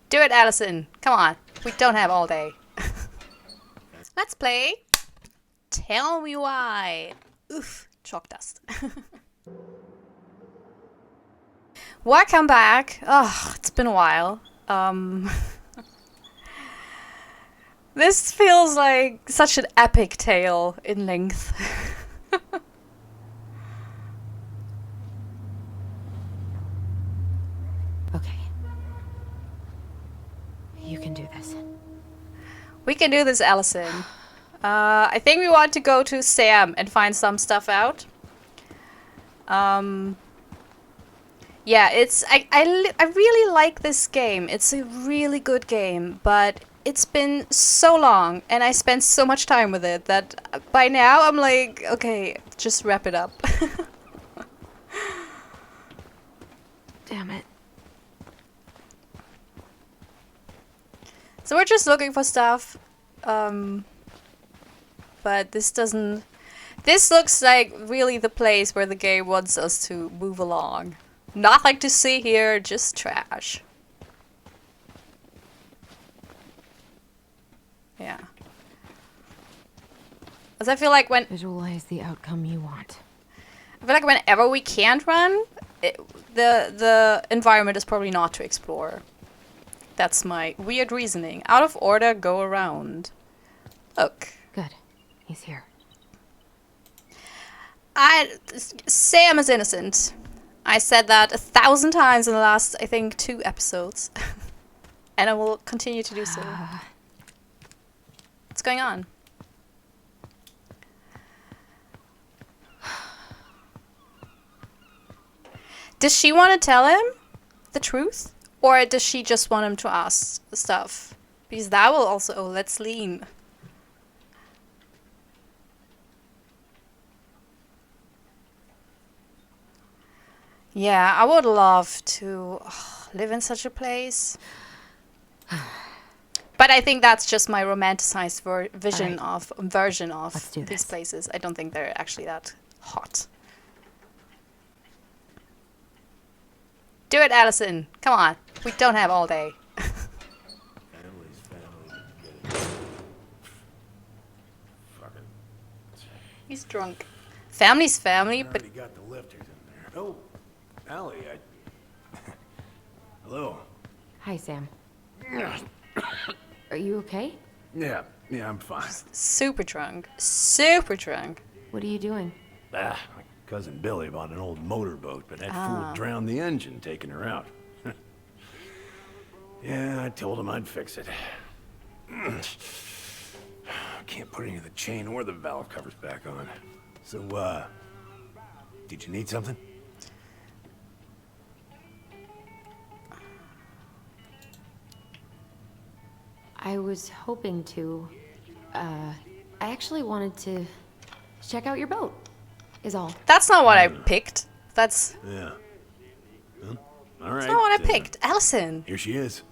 Do it, Alyson. Come on. We don't have all day. Let's play. Tell me why. Oof. Chalk dust. Welcome back. Oh, it's been a while. This feels like such an epic tale in length. Okay. You can do this. We can do this, Alyson. I think we want to go to Sam and find some stuff out. Yeah, I really like this game. It's a really good game, but it's been so long and I spent so much time with it that by now I'm like, okay, just wrap it up. Damn it. So we're just looking for stuff. But this doesn't... This looks like really the place where the game wants us to move along. Nothing to see here, just trash. Yeah. Because I feel like when... Visualize the outcome you want. I feel like whenever we can't run, the environment is probably not to explore. That's my weird reasoning. Out of order, go around. Look. Good. He's here. Sam is innocent. I said that 1,000 times in the last, I think, 2 episodes. And I will continue to do so. What's going on? Does she want to tell him the truth? Or does she just want him to ask stuff? Because that will also... Oh, let's lean. Yeah, I would love to live in such a place. But I think that's just my romanticized version of these places. I don't think they're actually that hot. Do it, Alyson. Come on. We don't have all day. Family's family. Fucking. He's drunk. Family's family, I but... already got the lifters in there. Oh, Allie, Hello. Hi, Sam. Are you okay? Yeah, I'm fine. super drunk. Super drunk. What are you doing? My cousin Billy bought an old motorboat, but that fool drowned the engine taking her out. Yeah, I told him I'd fix it. Can't put any of the chain or the valve covers back on. So, did you need something? I was hoping to. I actually wanted to check out your boat, is all. That's not what I picked. That's Yeah. Well, all right. not what I picked. Alyson. Here she is.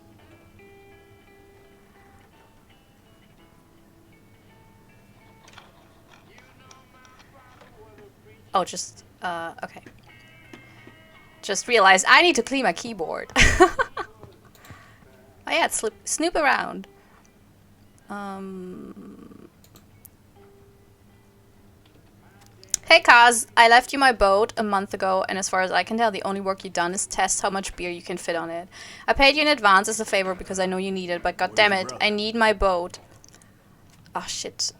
Oh, just, okay. Just realized I need to clean my keyboard. Oh yeah, snoop around. Hey Kaz, I left you my boat a month ago, and as far as I can tell, the only work you've done is test how much beer you can fit on it. I paid you in advance as a favor because I know you need it, but goddammit, I need my boat. Oh shit.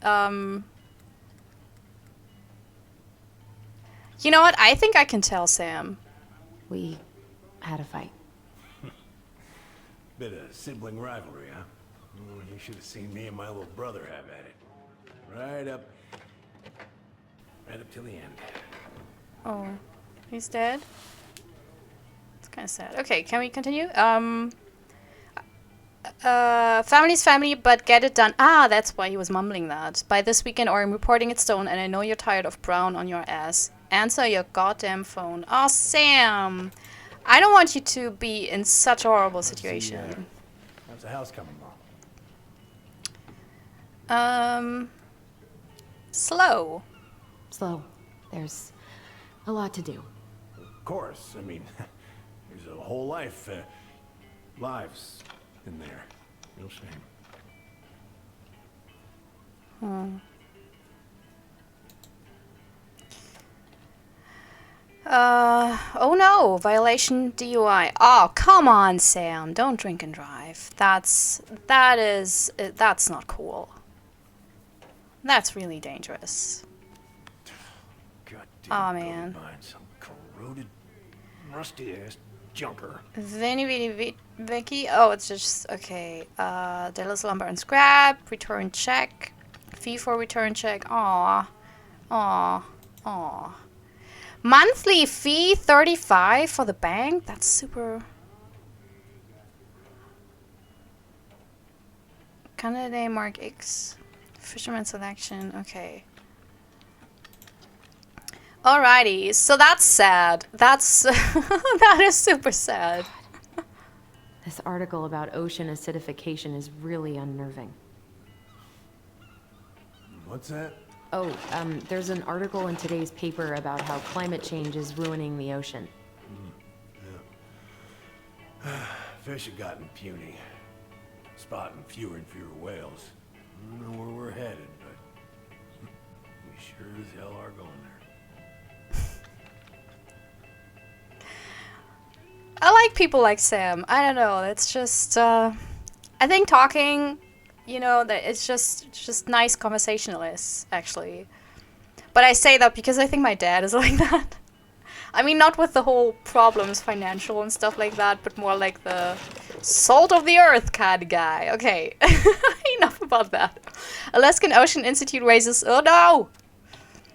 You know what? I think I can tell Sam. We had a fight. Bit of sibling rivalry, huh? Oh, you should have seen me and my little brother have at it. Right up till the end. Oh, he's dead? It's kind of sad. Okay, can we continue? Family's family, but get it done. Ah, that's why he was mumbling that. By this weekend or I'm reporting it stone, and I know you're tired of brown on your ass. Answer your goddamn phone. Oh, Sam! I don't want you to be in such a horrible situation. How's the house coming along? Slow. Slow. There's a lot to do. Of course. I mean, there's a whole life. Lives. in there. Real shame. Oh no, violation DUI. Oh, come on, Sam. Don't drink and drive. That's not cool. That's really dangerous. Goddamn. Aw, man. Mine, some corroded, rusty-ass junker. Vicky. Oh, it's just, okay. Dallas Lumber and Scrap. Return check. Fee for return check. Aw. Aw. Aw. Monthly fee, 35 for the bank? That's super... Canada Mark X. Fisherman selection. Okay. Alrighty. So that's sad. That's... that is super sad. This article about ocean acidification is really unnerving. What's that? Oh, there's an article in today's paper about how climate change is ruining the ocean. Yeah. Fish have gotten puny. Spotting fewer and fewer whales. I don't know where we're headed, but we sure as hell are going there. I like people like Sam. I don't know. It's just, I think talking, you know, that it's just nice conversationalists, actually. But I say that because I think my dad is like that. I mean, not with the whole problems, financial and stuff like that, but more like the salt of the earth kind of guy. Okay, enough about that. Alaskan Ocean Institute raises, oh no!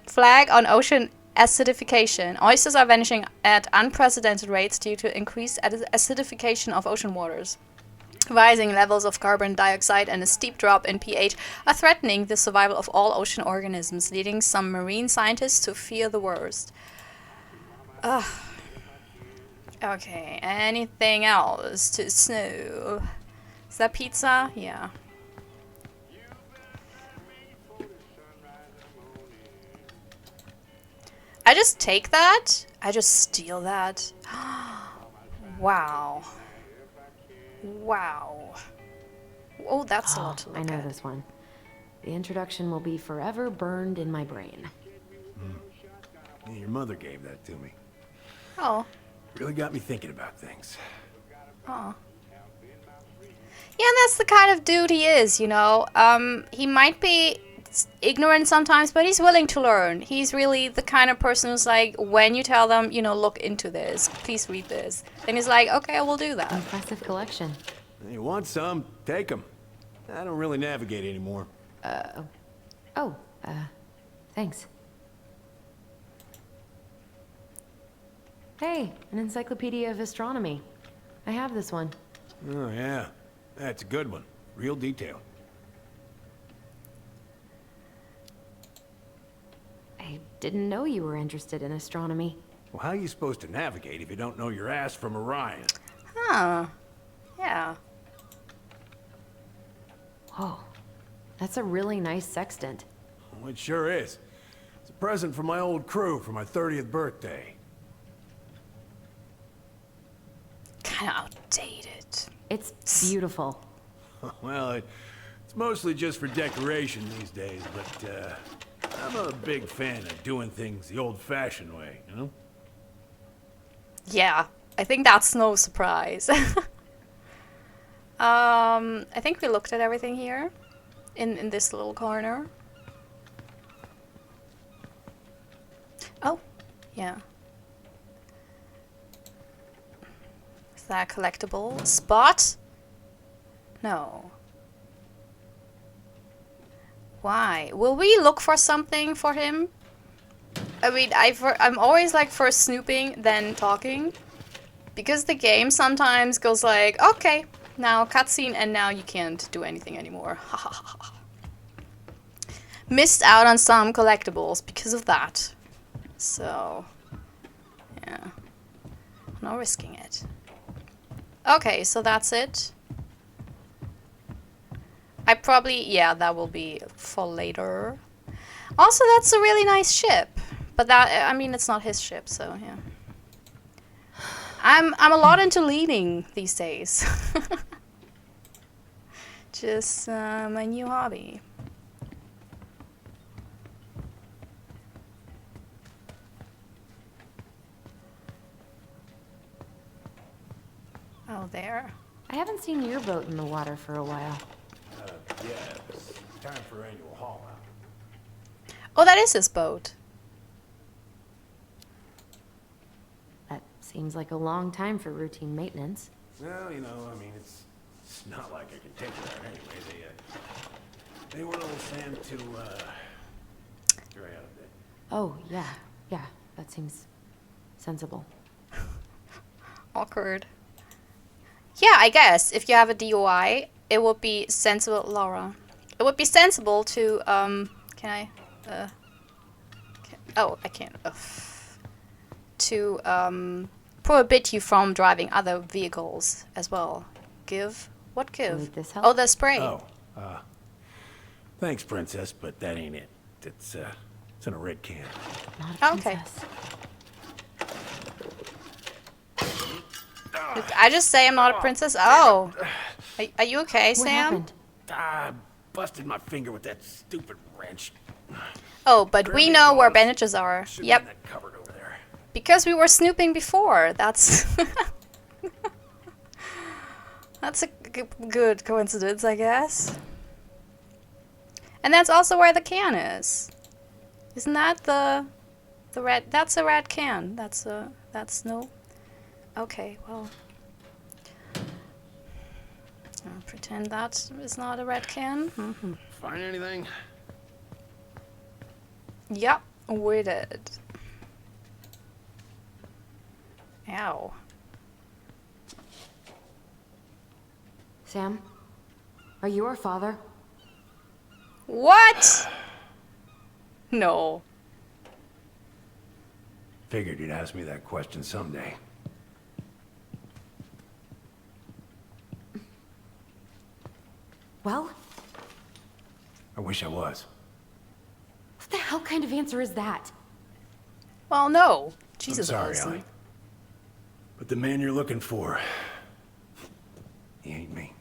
Flag on ocean acidification. Oysters are vanishing at unprecedented rates due to increased acidification of ocean waters. Rising levels of carbon dioxide and a steep drop in pH are threatening the survival of all ocean organisms, leading some marine scientists to fear the worst. Ugh. Okay, anything else to snow? Is that pizza? Yeah. I just take that? I just steal that? Wow. Wow. Oh, that's a lot to look I know at. this one. The introduction will be forever burned in my brain. Yeah, your mother gave that to me. Oh. Really got me thinking about things. Oh. Yeah, and that's the kind of dude he is, you know. He might be ignorant sometimes, but he's willing to learn. He's really the kind of person who's like, when you tell them, you know, look into this, please read this, then he's like, okay, I will do that. Impressive collection. You want some? Take them. I don't really navigate anymore. Thanks. Hey, an encyclopedia of astronomy. I have this one. Oh, yeah. That's a good one. Real detail. I didn't know you were interested in astronomy. Well, how are you supposed to navigate if you don't know your ass from Orion? Huh. Yeah. Whoa, that's a really nice sextant. Oh, it sure is. It's a present from my old crew for my 30th birthday. Kind of outdated. It's beautiful. Well, it's mostly just for decoration these days, but I'm a big fan of doing things the old-fashioned way, you know? Yeah, I think that's no surprise. I think we looked at everything here in this little corner. Oh, yeah. Is that a collectible? Spot? No. Why? Will we look for something for him? I mean, I'm always like first snooping, then talking. Because the game sometimes goes like, okay, now cutscene, and now you can't do anything anymore. Missed out on some collectibles because of that. So, yeah. No risking it. Okay, so that's it. I probably, yeah, that will be for later. Also, that's a really nice ship. But that, I mean, it's not his ship, so yeah. I'm a lot into leading these days. Just my new hobby. Oh, there. I haven't seen your boat in the water for a while. Yeah, it's time for annual haul out. Oh, that is his boat. That seems like a long time for routine maintenance. Well, you know, I mean, it's not like I can take it out anyway. They want old Sam to, dry out a bit. Oh, yeah, that seems sensible. Awkward. Yeah, I guess if you have a DUI, it would be sensible, Laura. It would be sensible to, can I, oh, I can't, to, prohibit you from driving other vehicles as well. Give? What give? Need this help? Oh, the spray. Oh, thanks, Princess, but that ain't it. It's in a red can. Not a Okay. princess. Did I just say I'm not a princess? Oh. Are you okay, What Sam? happened? I busted my finger with that stupid wrench. Oh, but we know where bandages are. Should be in Yep. that cupboard over there. Because we were snooping before. That's that's a good coincidence, I guess. And that's also where the can is. Isn't that the red? That's a red can. That's no. Okay, well. I'll pretend that is not a red can. Mm-hmm. Find anything? Yep, we did. Ow. Sam, are you our father? What? No. Figured you'd ask me that question someday. Well, I wish I was. what the hell kind of answer is that? Well, no. Jesus, I'm sorry, Alyson. Ellie. But the man you're looking for, he ain't me.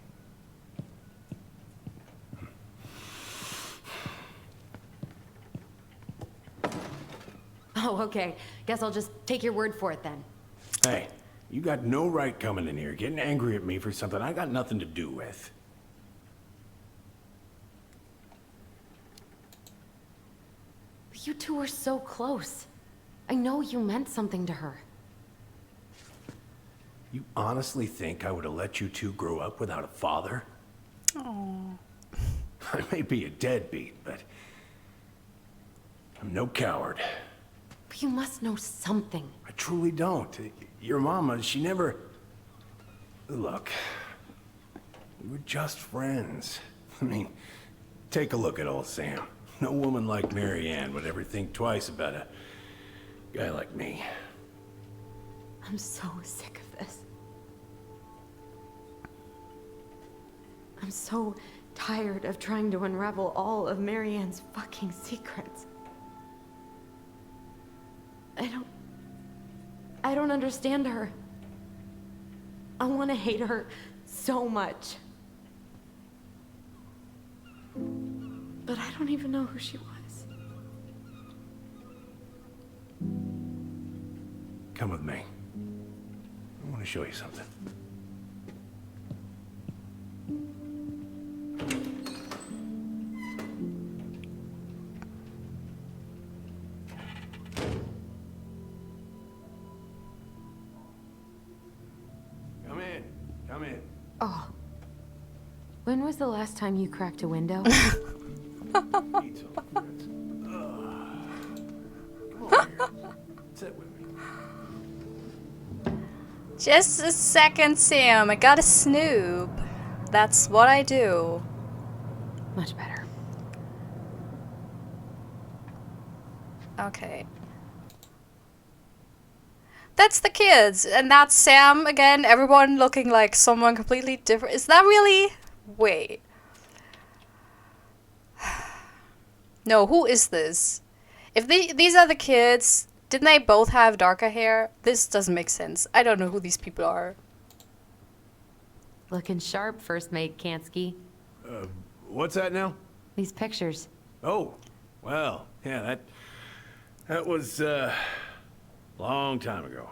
Oh, okay. Guess I'll just take your word for it then. Hey, you got no right coming in here getting angry at me for something I got nothing to do with. But you two were so close. I know you meant something to her. You honestly think I would have let you two grow up without a father? Oh. I may be a deadbeat, but I'm no coward. But you must know something. I truly don't. Your mama, she never... Look, we were just friends. I mean, take a look at old Sam. No woman like Mary Ann would ever think twice about a guy like me. I'm so sick of this. I'm so tired of trying to unravel all of Mary Ann's fucking secrets. I don't understand her. I want to hate her so much. But I don't even know who she was. Come with me. I want to show you something. Come in. Come in. Oh. When was the last time you cracked a window? Eat some, Fritz. Come over here. Sit with me. Just a second, Sam. I got a snoop. That's what I do. Much better. Okay. That's the kids, and that's Sam again. Everyone looking like someone completely different. Is that really? Wait. No, who is this? If these are the kids, didn't they both have darker hair? This doesn't make sense. I don't know who these people are. Looking sharp, First Mate Kansky. What's that now? These pictures. Oh, well, yeah, that was, long time ago.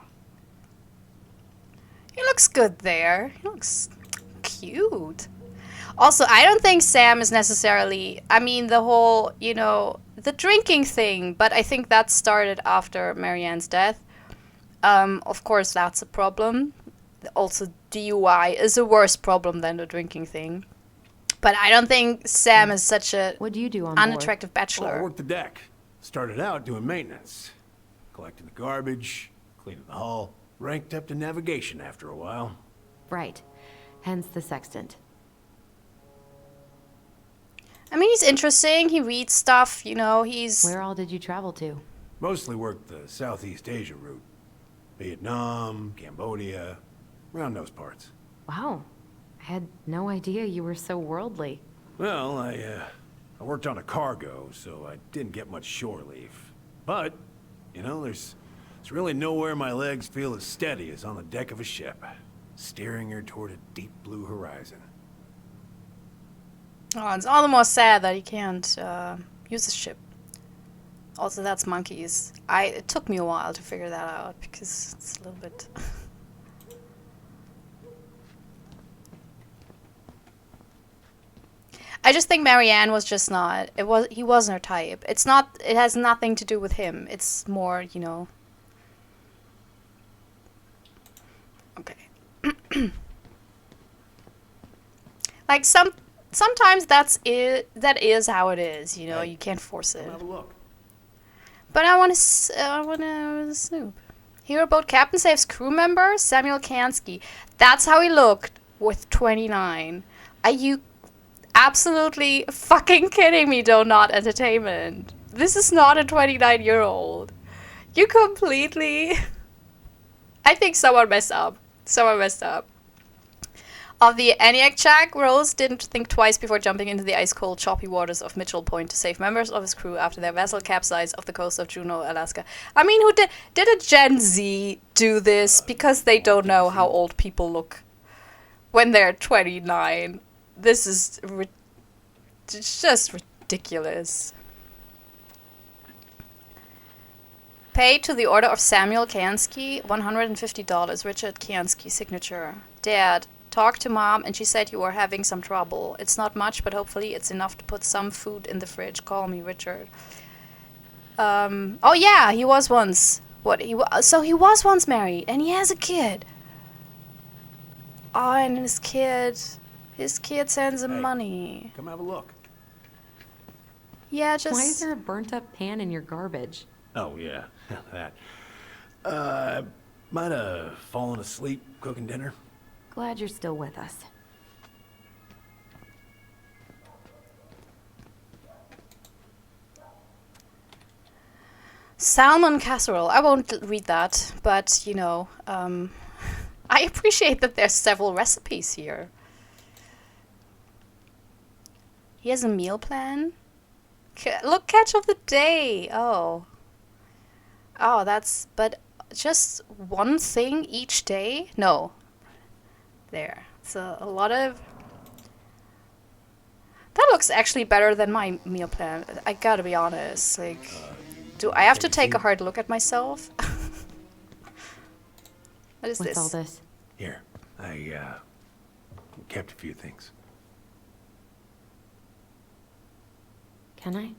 He looks good there. He looks cute. Also, I don't think Sam is necessarily... I mean, the whole, you know, the drinking thing, but I think that started after Marianne's death. Of course, that's a problem. Also, DUI is a worse problem than the drinking thing. But I don't think Sam is such a What do you do on board? unattractive Well, I bachelor. worked the deck. Started out doing maintenance. Collecting the garbage, cleaning the hull. Ranked up to navigation after a while. Right. Hence the sextant. I mean, he's interesting. He reads stuff, you know, he's... Where all did you travel to? Mostly worked the Southeast Asia route. Vietnam, Cambodia, around those parts. Wow. I had no idea you were so worldly. Well, I worked on a cargo, so I didn't get much shore leave. But, you know, there's really nowhere my legs feel as steady as on the deck of a ship, steering her toward a deep blue horizon. Oh, it's all the more sad that he can't use the ship. Also, that's monkeys. It took me a while to figure that out, because it's a little bit... I just think Marianne was just not... He wasn't her type. It's not... It has nothing to do with him. It's more, you know... Okay. Like, sometimes that's it. That is how it is, you know? Hey, you can't force it. Have a look. But I want to Snoop. Hero-boat captain saves crew member Samuel Kansky. That's how he looked with 29. Are you absolutely fucking kidding me, Dontnod Entertainment? This is not a 29-year-old. You completely... I think someone messed up. Someone messed up. Of the ENIAC check, Rose didn't think twice before jumping into the ice-cold, choppy waters of Mitchell Point to save members of his crew after their vessel capsized off the coast of Juneau, Alaska. I mean, who did a Gen Z do this because they don't know how old people look when they're 29? This is it's just ridiculous. Paid to the order of Samuel Kansky, $150. Richard Kansky, signature. Dad. Talked to Mom, and she said you were having some trouble. It's not much, but hopefully it's enough to put some food in the fridge. Call me, Richard. Oh yeah, he was once. So he was once married, and he has a kid. Oh, and his kid sends him money. Come have a look. Yeah, just... Why is there a burnt-up pan in your garbage? Oh, yeah, that. Might have fallen asleep cooking dinner. Glad you're still with us. Salmon casserole. I won't read that, but, you know, I appreciate that there's several recipes here. He has a meal plan. Look, catch of the day. Oh, that's... But just one thing each day? No. There. So a lot of... That looks actually better than my meal plan. I gotta be honest. Like, do I have to take a hard look at myself? What is What's this? all this? Here, I kept a few things. Can I?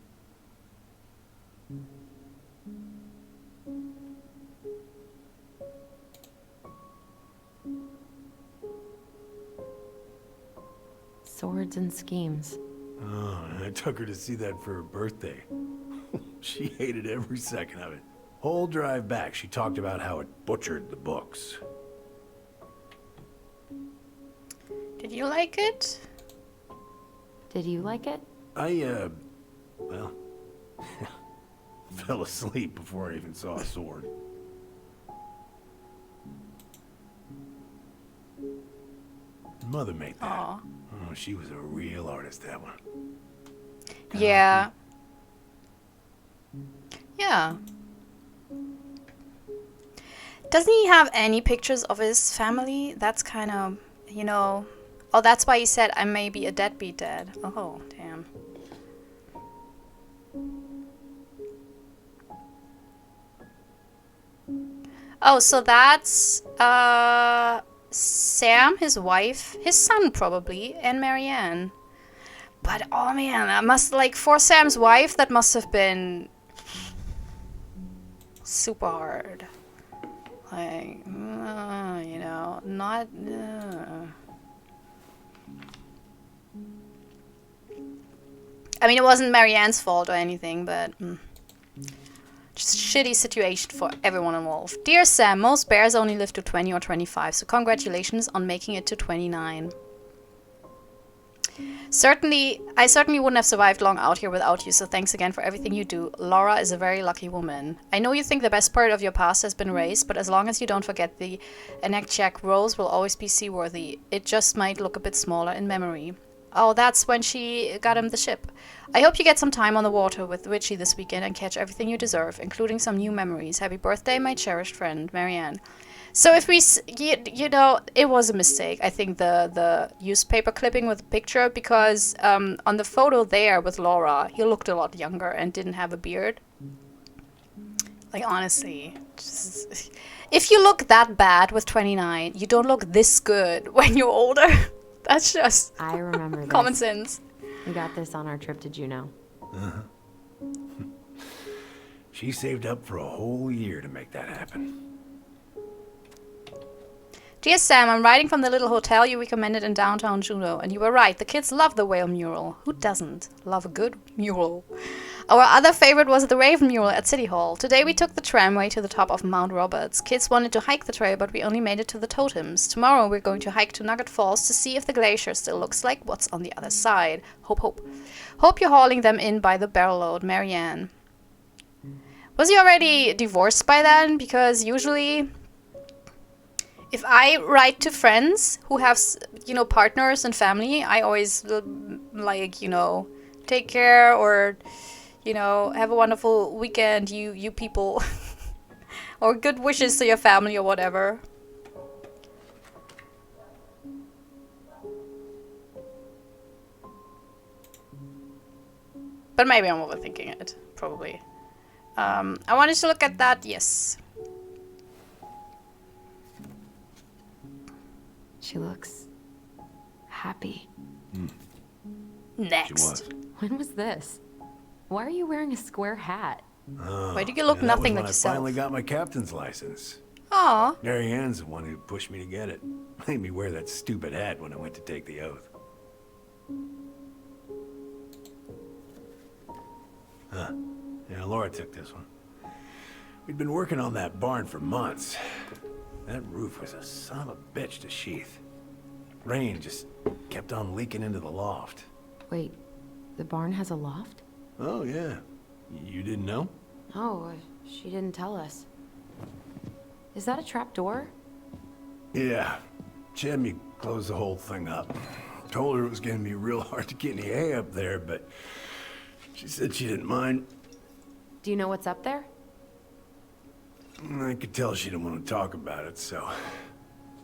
Swords and schemes. Oh, and I took her to see that for her birthday. She hated every second of it. Whole drive back, she talked about how it butchered the books. Did you like it? Did you like it? Well, fell asleep before I even saw a sword. Mother made that. Aw. Oh, she was a real artist, that one. Yeah. Yeah. Doesn't he have any pictures of his family? That's kind of, you know... Oh, that's why he said I may be a deadbeat dad. Oh, damn. Oh, so that's Sam, his wife, his son probably, and Marianne. But oh man, that must, like, for Sam's wife, that must have been super hard. Like, you know, not. I mean, it wasn't Marianne's fault or anything, but just a shitty situation for everyone involved. Dear Sam, most bears only live to 20 or 25, so congratulations on making it to 29. I certainly wouldn't have survived long out here without you, so thanks again for everything you do. Laura is a very lucky woman. I know you think the best part of your past has been raised, but as long as you don't forget the Anekchak rose will always be seaworthy. It just might look a bit smaller in memory. Oh, that's when she got him the ship. I hope you get some time on the water with Richie this weekend and catch everything you deserve, including some new memories. Happy birthday, my cherished friend, Marianne. So if we, you know, it was a mistake. I think the newspaper clipping with the picture, because on the photo there with Laura, he looked a lot younger and didn't have a beard. Like, honestly, just, if you look that bad with 29, you don't look this good when you're older. That's just I remember this. common sense. We got this on our trip to Juneau. She saved up for a whole year to make that happen. Dear Sam, I'm writing from the little hotel you recommended in downtown Juneau, and you were right. The kids love the whale mural. Who doesn't love a good mural? Our other favorite was the Raven mural at City Hall. Today we took the tramway to the top of Mount Roberts. Kids wanted to hike the trail, but we only made it to the totems. Tomorrow we're going to hike to Nugget Falls to see if the glacier still looks like what's on the other side. Hope, hope. Hope you're hauling them in by the barrel load, Marianne. Was he already divorced by then? Because usually, if I write to friends who have, you know, partners and family, I always, like, you know, take care, or, you know, have a wonderful weekend, you people. Or good wishes to your family or whatever. But maybe I'm overthinking it, probably. I wanted to look at that, yes. She looks happy. Next. She was. When was this? Why are you wearing a square hat? Why do you look Yeah, nothing that like was yourself? when I finally got my captain's license. Aw. Marianne's the one who pushed me to get it. Made me wear that stupid hat when I went to take the oath. Huh. Yeah, Laura took this one. We'd been working on that barn for months. That roof was a son of a bitch to sheath. Rain just kept on leaking into the loft. Wait, the barn has a loft? Oh, yeah. You didn't know? Oh, she didn't tell us. Is that a trap door? Yeah. She had me close the whole thing up. Told her it was gonna be real hard to get any hay up there, but she said she didn't mind. Do you know what's up there? I could tell she didn't want to talk about it, so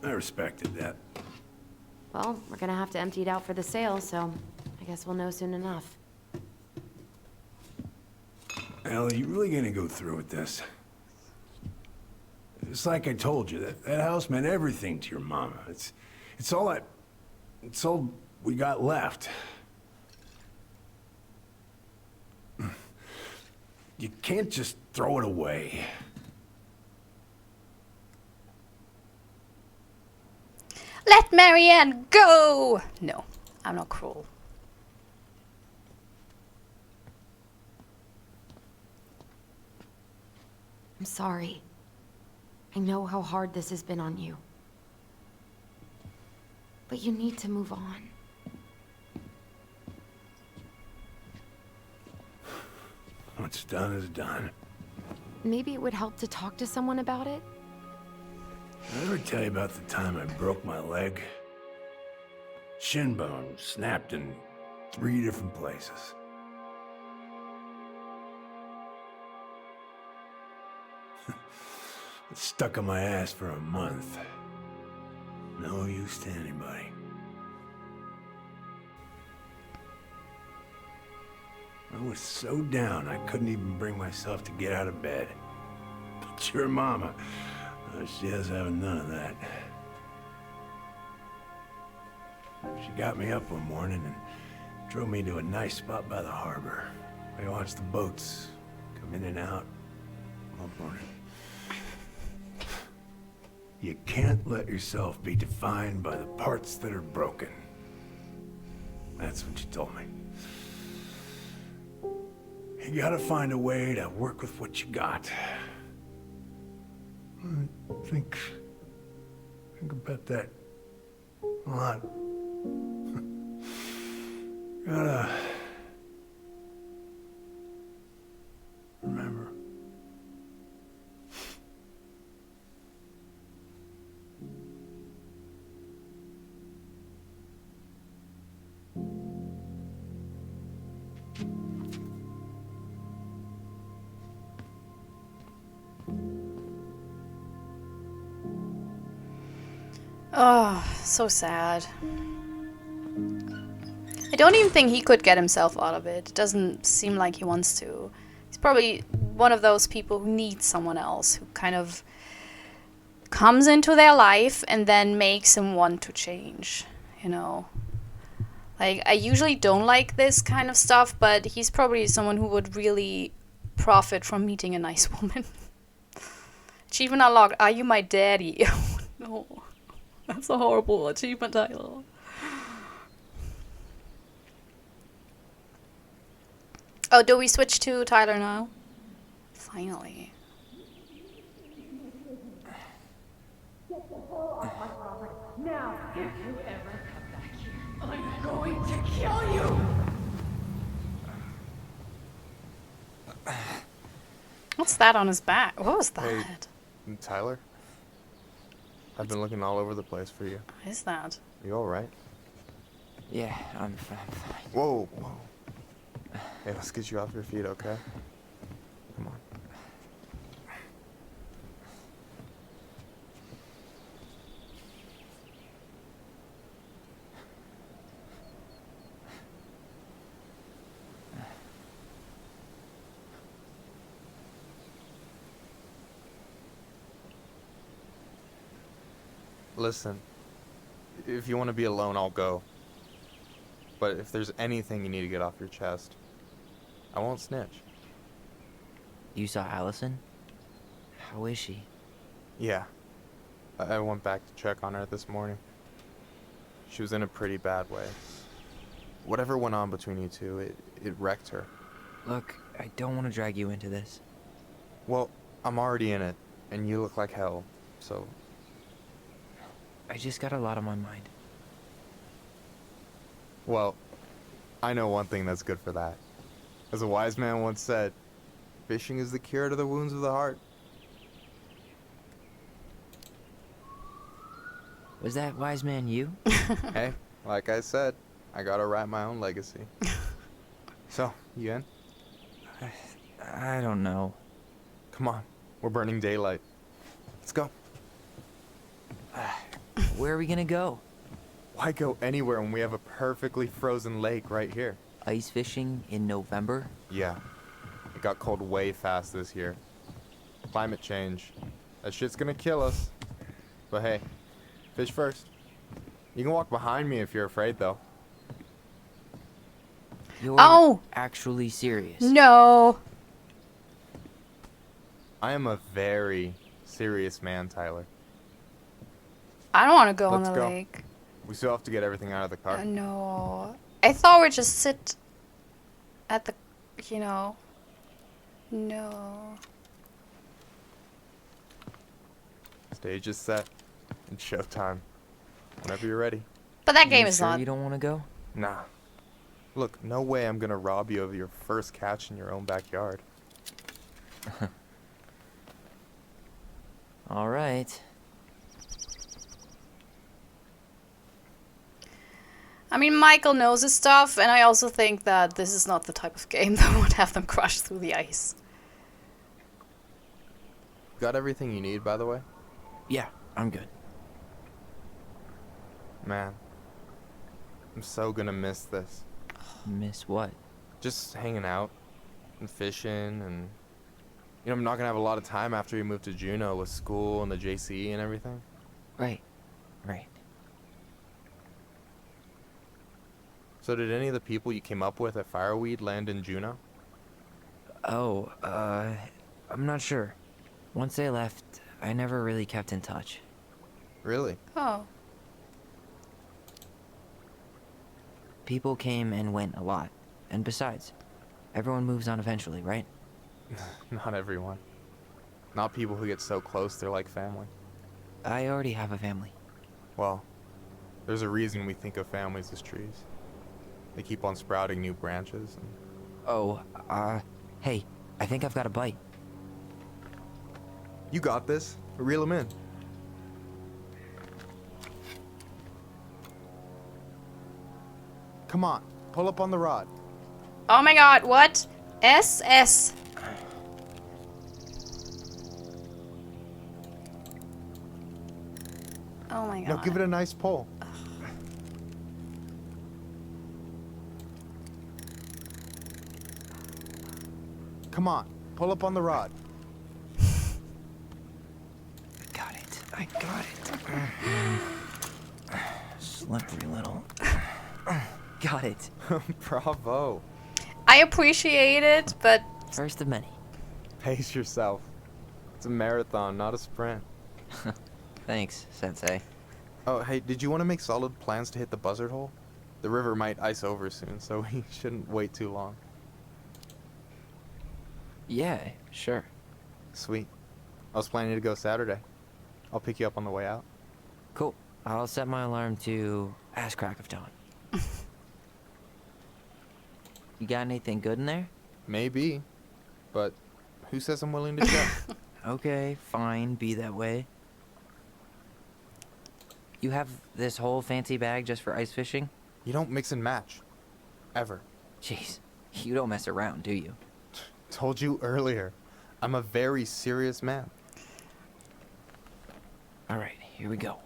I respected that. Well, we're gonna have to empty it out for the sale, so I guess we'll know soon enough. Al, you really gonna go through with this? It's like I told you, that house meant everything to your mama. It's all we got left. You can't just throw it away. Let Marianne go! No, I'm not cruel. I'm sorry. I know how hard this has been on you. But you need to move on. What's done is done. Maybe it would help to talk to someone about it? Did I ever tell you about the time I broke my leg? Shin bone snapped in 3 different places. It stuck on my ass for a month. No use to anybody. I was so down I couldn't even bring myself to get out of bed. But your mama, she has having none of that. She got me up one morning and drove me to a nice spot by the harbor. I watched the boats come in and out all morning. You can't let yourself be defined by the parts that are broken. That's what she told me. You gotta find a way to work with what you got. Think about that a lot. Gotta remember. Oh, so sad. I don't even think he could get himself out of it. It doesn't seem like he wants to. He's probably one of those people who needs someone else who kind of comes into their life and then makes him want to change, you know. Like, I usually don't like this kind of stuff, but he's probably someone who would really profit from meeting a nice woman. Achievement unlocked. Are you my daddy? Oh, no. That's a horrible achievement title. Oh, do we switch to Tyler now? Finally. Now, if you ever come back here, I'm going to kill you! What's that on his back? What was that? Hey, Tyler? I've been looking all over the place for you. What is that? You alright? Yeah, I'm fine. Whoa, whoa. Hey, let's get you off your feet, okay? Come on. Listen, if you want to be alone, I'll go. But if there's anything you need to get off your chest, I won't snitch. You saw Alyson? How is she? Yeah. I went back to check on her this morning. She was in a pretty bad way. Whatever went on between you two, it wrecked her. Look, I don't want to drag you into this. Well, I'm already in it, and you look like hell, so... I just got a lot on my mind. Well, I know one thing that's good for that. As a wise man once said, fishing is the cure to the wounds of the heart. Was that wise man you? Hey, like I said, I gotta write my own legacy. So, you in? I don't know. Come on, we're burning daylight. Let's go. Where are we gonna go? Why go anywhere when we have a perfectly frozen lake right here? Ice fishing in November? Yeah, it got cold way fast this year. Climate change. That shit's gonna kill us. But hey, fish first. You can walk behind me if you're afraid, though. You're Oh! actually serious? No. I am a very serious man, Tyler. I don't want to go on Let's the go. lake. We still have to get everything out of the car. No. I thought we'd just sit at the, you know. No. Stage is set. It's showtime. Whenever you're ready. But that game You is sure not. you don't want to go? Nah. Look, no way I'm gonna rob you of your first catch in your own backyard. All right. I mean, Michael knows his stuff, and I also think that this is not the type of game that would have them crush through the ice. Got everything you need, by the way? Yeah, I'm good. Man, I'm so gonna miss this. Miss what? Just hanging out and fishing, and I'm not gonna have a lot of time after we move to Juneau with school and the JC and everything. Right. Right. So did any of the people you came up with at Fireweed land in Juneau? Oh, I'm not sure. Once they left, I never really kept in touch. Really? Oh. People came and went a lot. And besides, everyone moves on eventually, right? Not everyone. Not people who get so close they're like family. I already have a family. Well, there's a reason we think of families as trees. They keep on sprouting new branches. And... Oh, hey, I think I've got a bite. You got this. Reel them in. Come on, pull up on the rod. Oh my god, what? SS. Oh my god. Now give it a nice pull. Come on, pull up on the rod. Got it. I got it. Slippery little. Got it. Bravo. I appreciate it, but First of many. Pace yourself. It's a marathon, not a sprint. Thanks, Sensei. Oh, hey, did you want to make solid plans to hit the buzzard hole? The river might ice over soon, so we shouldn't wait too long. Yeah, sure. Sweet. I was planning to go Saturday. I'll pick you up on the way out. Cool. I'll set my alarm to ass crack of dawn. You got anything good in there? Maybe, but who says I'm willing to check? Okay, fine, be that way. You have this whole fancy bag just for ice fishing? You don't mix and match. Ever. Jeez, you don't mess around, do you? Told you earlier. I'm a very serious man. Alright, here we go.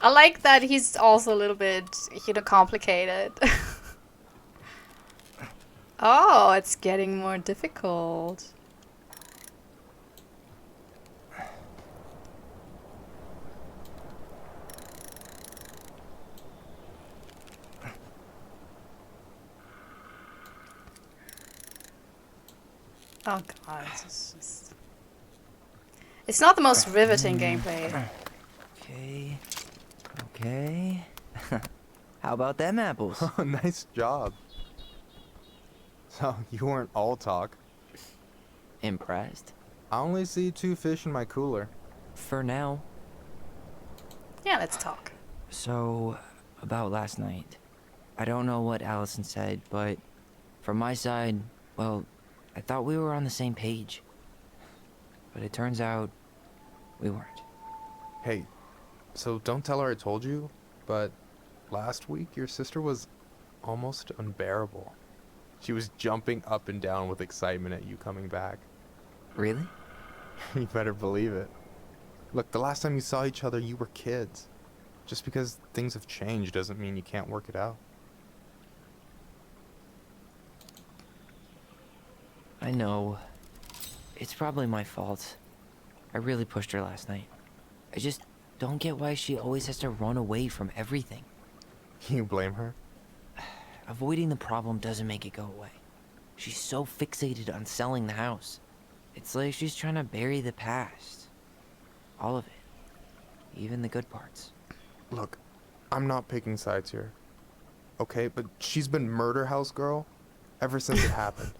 I like that he's also a little bit, complicated. Oh, it's getting more difficult. Oh god, it's just... It's not the most riveting gameplay. Okay. Okay. How about them apples? Oh, nice job. So, you weren't all talk. Impressed? I only see 2 fish in my cooler. For now. Yeah, let's talk. So, about last night. I don't know what Alyson said, but from my side, well, I thought we were on the same page. But it turns out we weren't. Hey, so don't tell her I told you, but last week your sister was almost unbearable. She was jumping up and down with excitement at you coming back. Really? You better believe it. Look, the last time you saw each other, you were kids. Just because things have changed doesn't mean you can't work it out. I know. It's probably my fault. I really pushed her last night. I just don't get why she always has to run away from everything. You blame her? Avoiding the problem doesn't make it go away. She's so fixated on selling the house. It's like she's trying to bury the past. All of it. Even the good parts. Look, I'm not picking sides here. Okay, but she's been murder house girl ever since it happened.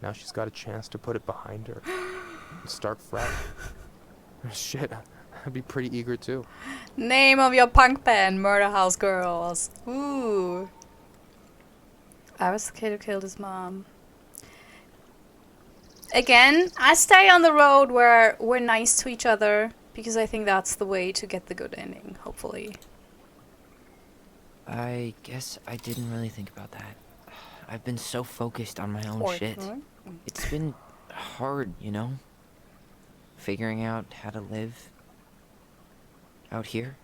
Now she's got a chance to put it behind her and start fresh. Shit, I'd be pretty eager too. Name of your punk band, Murder House Girls. Ooh. I was the kid who killed his mom. Again, I stay on the road where we're nice to each other because I think that's the way to get the good ending, hopefully. I guess I didn't really think about that. I've been so focused on my own shit. It's been hard, you know? Figuring out how to live out here.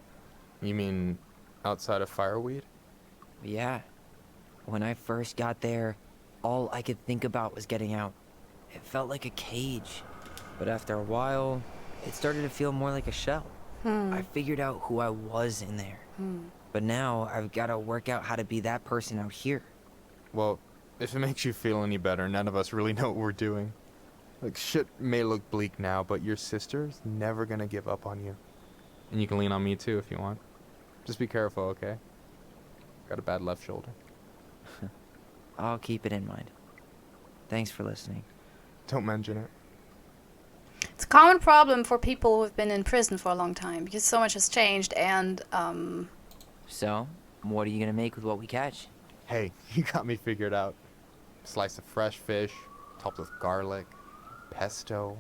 You mean outside of Fireweed? Yeah. When I first got there, all I could think about was getting out. It felt like a cage. But after a while, it started to feel more like a shell. I figured out who I was in there. But now I've got to work out how to be that person out here. Well, if it makes you feel any better, none of us really know what we're doing. Like, shit may look bleak now, but your sister's never gonna give up on you. And you can lean on me too if you want. Just be careful, okay? Got a bad left shoulder. I'll keep it in mind. Thanks for listening. Don't mention it. It's a common problem for people who have been in prison for a long time because so much has changed and So, what are you gonna make with what we catch? Hey, you got me figured out. Slice of fresh fish, topped with garlic, pesto,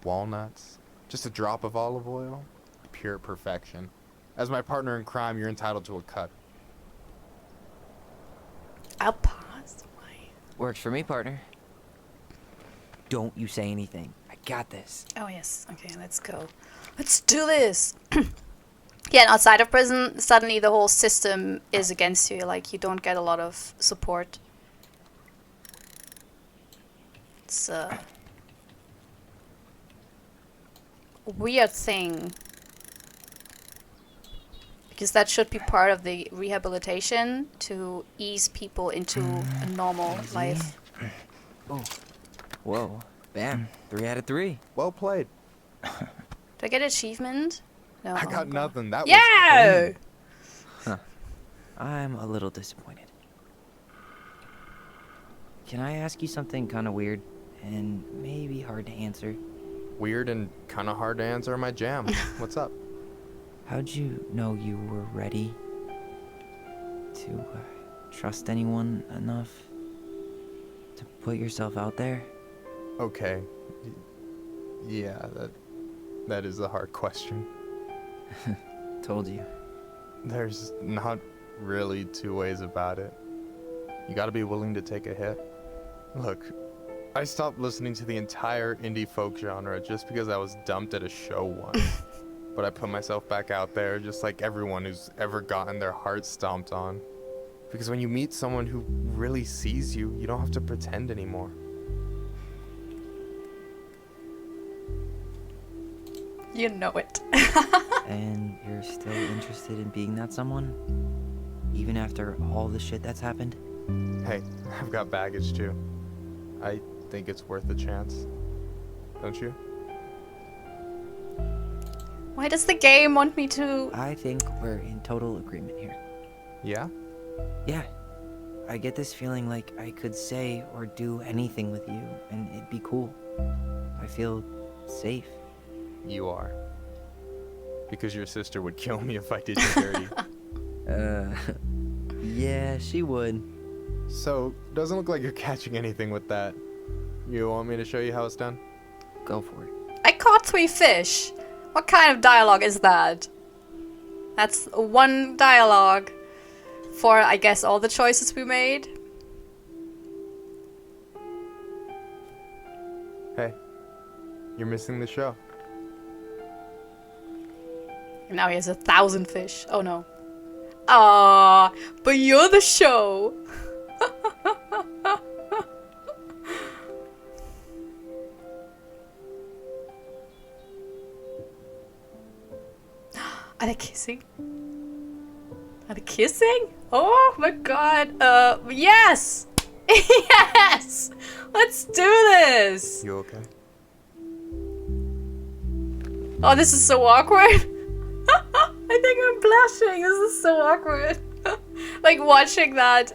walnuts, just a drop of olive oil. Pure perfection. As my partner in crime, you're entitled to a cut. I'll pause. Why? Works for me, partner. Don't you say anything. I got this. Oh yes. Okay, let's go. Let's do this. Yeah, and outside of prison, suddenly the whole system is against you. Like, you don't get a lot of support. It's a weird thing. Because that should be part of the rehabilitation to ease people into a normal life. Oh. Whoa. Bam. 3 out of 3. Well played. Do I get an achievement? No. I got nothing. That was Yeah! clean. I'm a little disappointed. Can I ask you something kind of weird and maybe hard to answer? Weird and kind of hard to answer my jam. What's up? How'd you know you were ready to trust anyone enough to put yourself out there? Okay. Yeah, that is a hard question. Told you. There's not really two ways about it. You gotta be willing to take a hit. Look, I stopped listening to the entire indie folk genre just because I was dumped at a show once. But I put myself back out there just like everyone who's ever gotten their heart stomped on. Because when you meet someone who really sees you, you don't have to pretend anymore. You know it. And you're still interested in being that someone? Even after all the shit that's happened? Hey, I've got baggage too. I think it's worth a chance. Don't you? Why does the game want me to... I think we're in total agreement here. Yeah? Yeah. I get this feeling like I could say or do anything with you, and it'd be cool. I feel safe. You are. Because your sister would kill me if I did you dirty. Yeah, she would. So, doesn't look like you're catching anything with that. You want me to show you how it's done? Go for it. I caught 3 fish. What kind of dialogue is that? That's one dialogue for, I guess, all the choices we made. Hey, you're missing the show. Now he has 1,000 fish. Oh no. Ah, but you're the show. Are they kissing? Are they kissing? Oh my god. Yes! Yes! Let's do this! You okay? Oh, this is so awkward. I think I'm blushing. This is so awkward. Like watching that.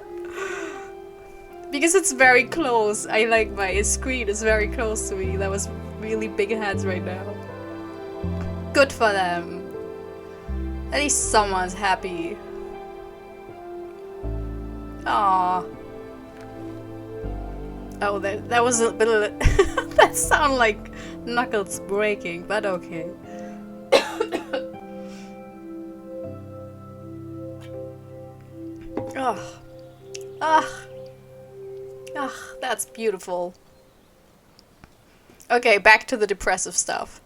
Because it's very close. I like my screen is very close to me. That was really big hands right now. Good for them. At least someone's happy. Aww. Oh, that was a bit of that sounded like knuckles breaking, but okay. Ugh. Ugh. Ugh, that's beautiful. Okay, back to the depressive stuff.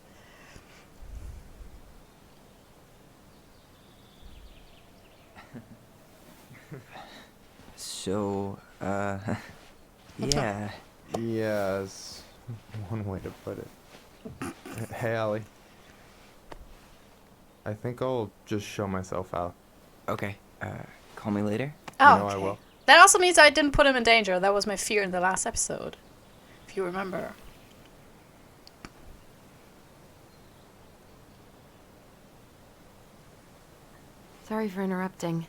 So, yeah. Yes, one way to put it. Hey, Allie. I think I'll just show myself out. Okay, call me later. Oh, You know I okay. will. That also means I didn't put him in danger. That was my fear in the last episode, if you remember. Sorry for interrupting.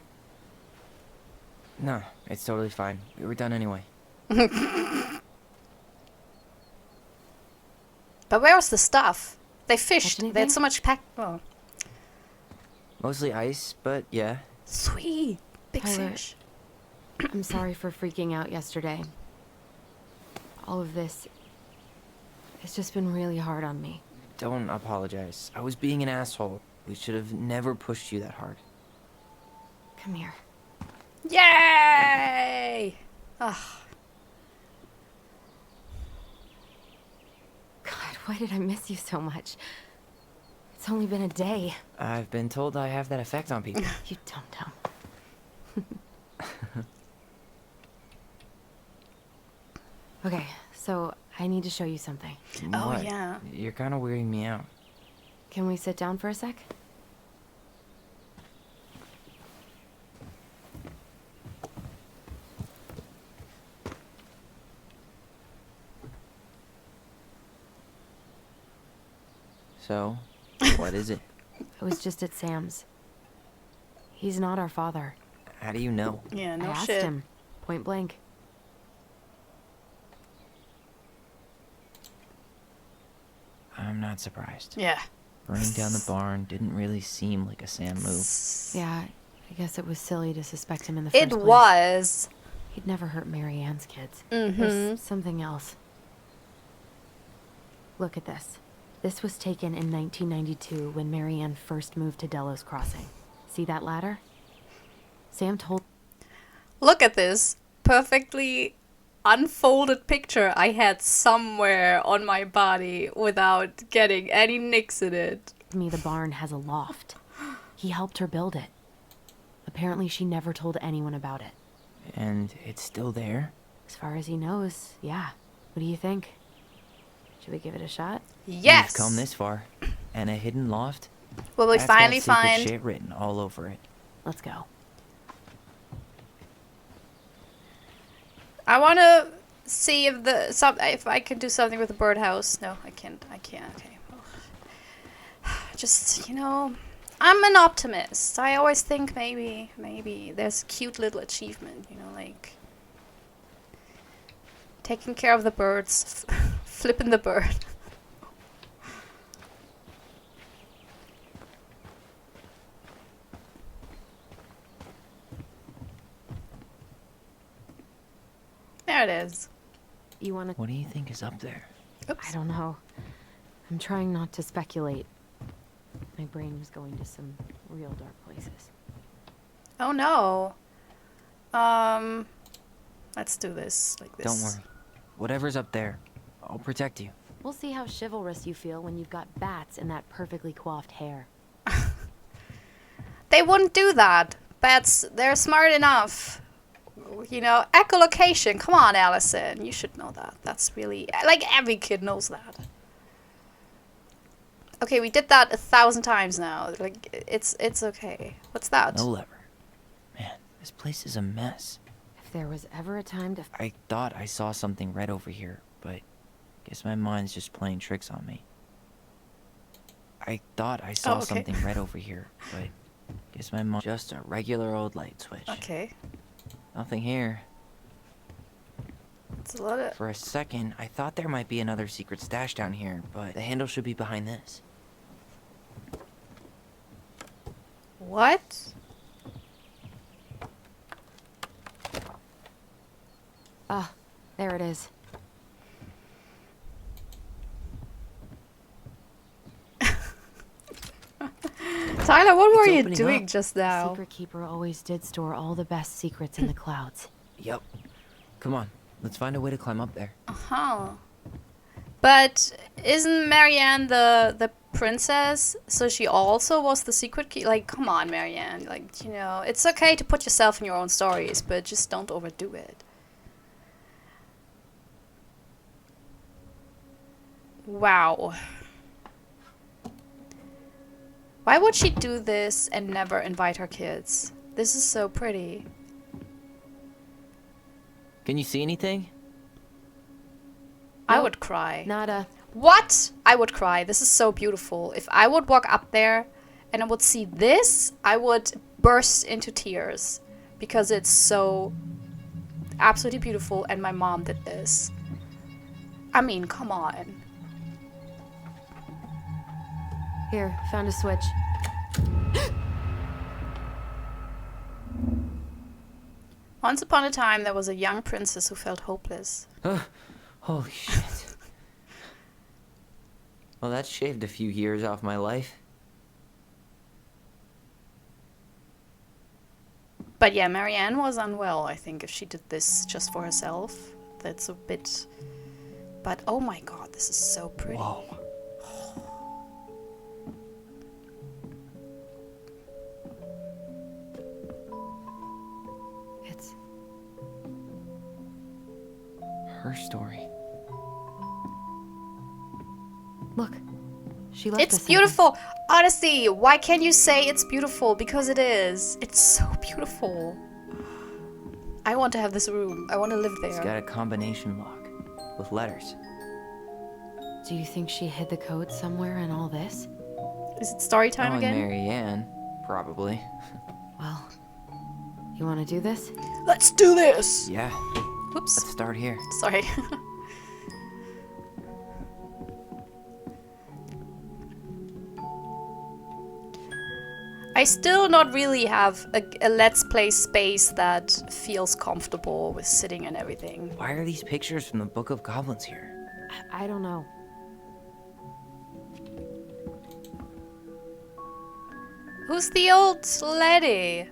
No, it's totally fine. We were done anyway. But where was the stuff? They fished. Catch They had anything? so much pack. Oh, Mostly ice, but yeah. sweet. Big Tyler. fish. I'm sorry for freaking out yesterday. All of this, it's just been really hard on me. Don't apologize. I was being an asshole. We should have never pushed you that hard. Come here. Yay! Ugh. God, why did I miss you so much? It's only been a day. I've been told I have that effect on people. You dum-dum. Okay, so I need to show you something. Oh, What? yeah. You're kind of weirding me out. Can we sit down for a sec? So, what is it? I was just at Sam's. He's not our father. How do you know? Yeah, I no asked shit. him, point blank. I'm not surprised. Yeah. Burning down the barn didn't really seem like a Sam move. Yeah, I guess it was silly to suspect him in the first It place. was. He'd never hurt Mary Ann's kids. Mm-hmm. There's something else. Look at this. This was taken in 1992 when Mary Ann first moved to Delos Crossing. See that ladder? Sam told... Look at this perfectly unfolded picture I had somewhere on my body without getting any nicks in it. me the barn has a loft. He helped her build it. Apparently she never told anyone about it. And it's still there? As far as he knows, yeah. What do you think? Should we give it a shot? Yes! We've come this far. And a hidden loft? Will we That's got finally secret find... shit written all over it. Let's go. I want to see if if I can do something with the birdhouse. No, I can't. Okay. Just, I'm an optimist. I always think maybe there's a cute little achievement, like taking care of the birds, flipping the bird. There it is. You want to... What do you think is up there? Oops. I don't know. I'm trying not to speculate. My brain was going to some real dark places. Oh no. Let's do this like this. Don't worry. Whatever's up there, I'll protect you. We'll see how chivalrous you feel when you've got bats in that perfectly coiffed hair. They wouldn't do that. Bats, they're smart enough. Echolocation. Come on, Alyson. You should know that. That's really... Like, every kid knows that. Okay, we did that 1,000 times now. Like, it's okay. What's that? No lever. Man, this place is a mess. If there was ever a time to... I thought I saw something red over here, but guess my mind's just playing tricks on me. I thought I saw okay. something red over here, but guess my mind... Just a regular old light switch. Okay. Nothing here. It's a lot of... For a second, I thought there might be another secret stash down here, but the handle should be behind this. What? Ah, there it is. Tyler, what were you opening doing up. just The now? secret keeper always did store all the best secrets in the clouds. Yep. Come on, let's find a way to climb up there. Uh-huh. But isn't Marianne the princess, so she also was the secret key. Like, come on, Marianne. Like, you know, it's okay to put yourself in your own stories, but just don't overdo it. Wow. Why would she do this and never invite her kids? This is so pretty. Can you see anything? I Nope. would cry. Nada. What? I would cry. This is so beautiful. If I would walk up there and I would see this, I would burst into tears because it's so absolutely beautiful and my mom did this. I mean, come on. Here, found a switch. Once upon a time, there was a young princess who felt hopeless. Holy shit. Well, that shaved a few years off my life. But yeah, Marianne was unwell, I think, if she did this just for herself. That's a bit... But oh my god, this is so pretty. Whoa. It's Her story. look. She left It's us beautiful! Honestly, why can't you say it's beautiful? Because it is. It's so beautiful. I want to have this room. I want to live It's there. got a combination lock with letters. Do you think she hid the code somewhere in all this? Is it story time Knowing again? Mary Ann, probably. Well, you want to do this? Let's do this! Yeah, Whoops. let's start here. Sorry. I still not really have a let's play space that feels comfortable with sitting and everything. Why are these pictures from the Book of Goblins here? I don't know. Who's the old lady?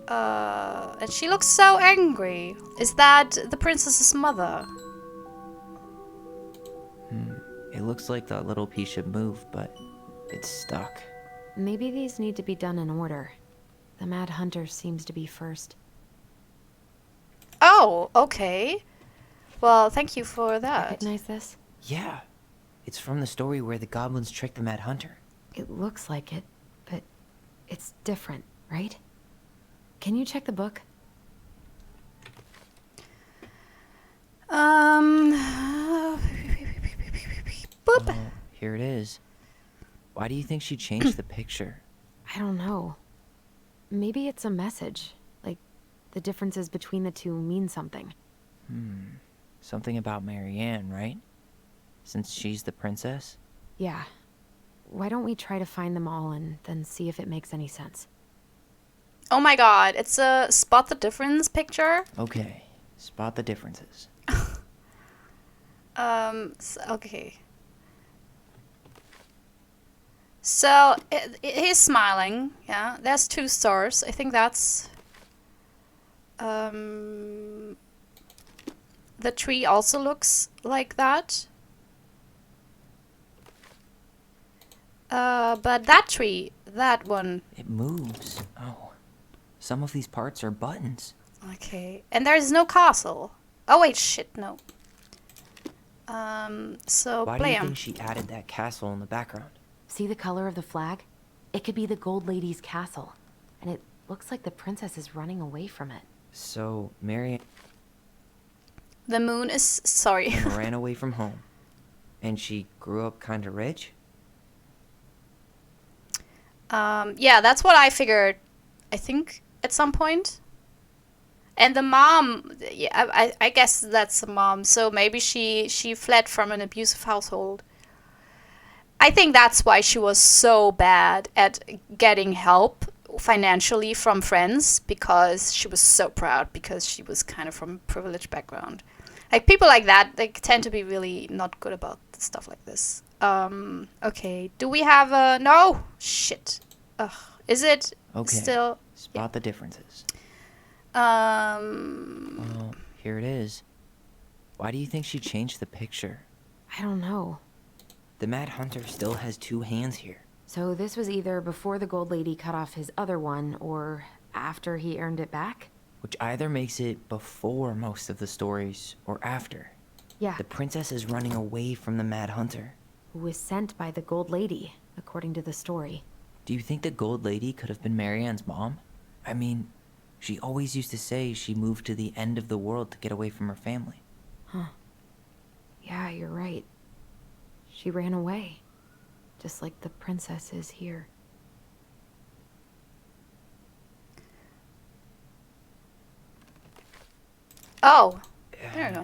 And she looks so angry. Is that the princess's mother? It looks like that little piece should move, but it's stuck. Maybe these need to be done in order. The Mad Hunter seems to be first. Oh, okay. Well, thank you for that. Recognize this? Yeah, it's from the story where the goblins tricked the Mad Hunter. It looks like it, but it's different, right? Can you check the book? Boop. Well, here it is. Why do you think she changed the picture? I don't know. Maybe it's a message. Like, the differences between the two mean something. Something about Mary Ann, right? Since she's the princess? Yeah. Why don't we try to find them all and then see if it makes any sense? Oh my god, it's a spot the difference picture. Okay, spot the differences. Okay. So, he's smiling, yeah. There's 2 stars. I think that's... the tree also looks like that. But that tree, that one... It moves. Oh, some of these parts are buttons. Okay. And there's no castle. Oh wait, shit, no. So, Why do you blam. think she added that castle in the background? See the color of the flag? It could be the Gold Lady's castle. And it looks like the princess is running away from it. So, Mary The moon is... Sorry. Ann ran away from home. And she grew up kinda rich? Yeah, that's what I figured, I think, at some point. And the mom, yeah, I guess that's the mom. So maybe she fled from an abusive household. I think that's why she was so bad at getting help financially from friends, because she was so proud, because she was kind of from a privileged background. Like, people like that, they tend to be really not good about stuff like this. Okay, do we have a... No! Shit. Ugh. Is it Okay. still... Spot the differences. Well, here it is. Why do you think she changed the picture? I don't know. The Mad Hunter still has 2 hands here. So this was either before the Gold Lady cut off his other one, or after he earned it back? Which either makes it before most of the stories, or after. Yeah, The princess is running away from the Mad Hunter. who was sent by the Gold Lady, according to the story. Do you think the Gold Lady could have been Marianne's mom? I mean, she always used to say she moved to the end of the world to get away from her family. Yeah, you're right. She ran away, just like the princess is here. Oh, I don't know.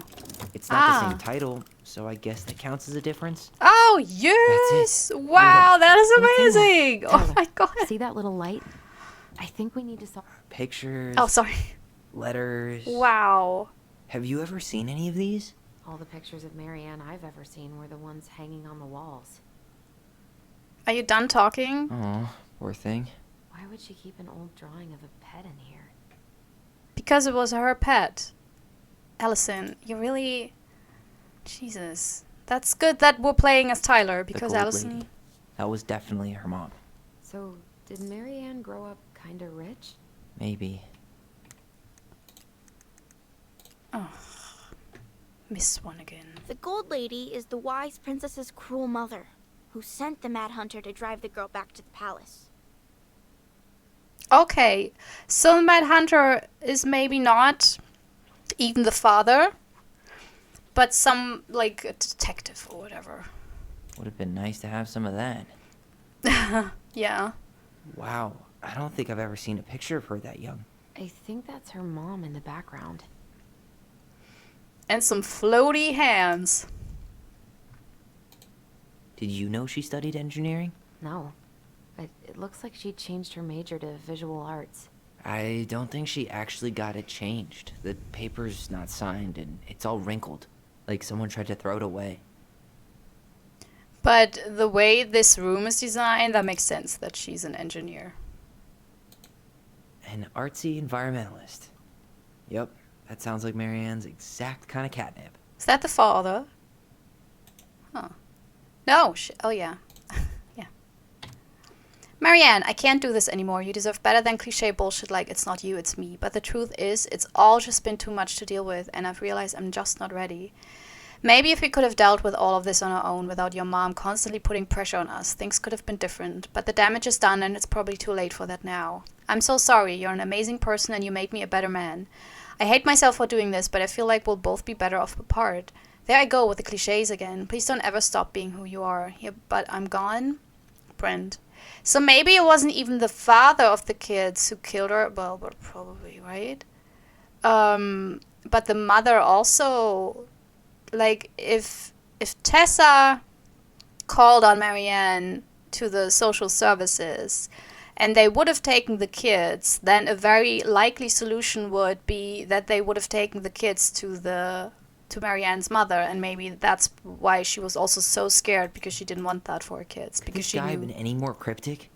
It's not the Ah. same title, so I guess that counts as a difference. Oh, yes! Wow, that is amazing! Oh Tyler, my god. See that little light? I think we need to solve... Pictures, Oh, sorry. letters. Wow. Have you ever seen any of these? All the pictures of Marianne I've ever seen were the ones hanging on the walls. Are you done talking? Oh, poor thing. Why would she keep an old drawing of a pet in here? Because it was her pet. Alyson, you really... Jesus. That's good that we're playing as Tyler, The because Gold Alyson... Lady. That was definitely her mom. So, did Marianne grow up kinda rich? Maybe. Missed one again. The Gold Lady is the wise princess's cruel mother, who sent the Mad Hunter to drive the girl back to the palace. Okay, so the Mad Hunter is maybe not even the father, but some, like, a detective or whatever. Would have been nice to have some of that. Yeah. Wow, I don't think I've ever seen a picture of her that young. I think that's her mom in the background. And some floaty hands. Did you know she studied engineering? No, but it looks like she changed her major to visual arts. I don't think she actually got it changed. The paper's not signed and it's all wrinkled. Like someone tried to throw it away. But the way this room is designed, that makes sense that she's an engineer. An artsy environmentalist. Yep, that sounds like Marianne's exact kind of catnip. Is that the father? Huh. No, oh yeah. Yeah. Marianne, I can't do this anymore. You deserve better than cliche bullshit like it's not you, it's me. But the truth is, it's all just been too much to deal with, and I've realized I'm just not ready. Maybe if we could have dealt with all of this on our own without your mom constantly putting pressure on us, things could have been different. But the damage is done and it's probably too late for that now. I'm so sorry. You're an amazing person and you made me a better man. I hate myself for doing this, but I feel like we'll both be better off apart. There I go with the cliches again. Please don't ever stop being who you are. Yeah, but I'm gone. Brent. So maybe it wasn't even the father of the kids who killed her. Well, but probably, right? But the mother also... Like, if Tessa called on Marianne to the social services and they would have taken the kids, then a very likely solution would be that they would have taken the kids to Marianne's mother, and maybe that's why she was also so scared, because she didn't want that for her kids. Could Because this guy been any more cryptic?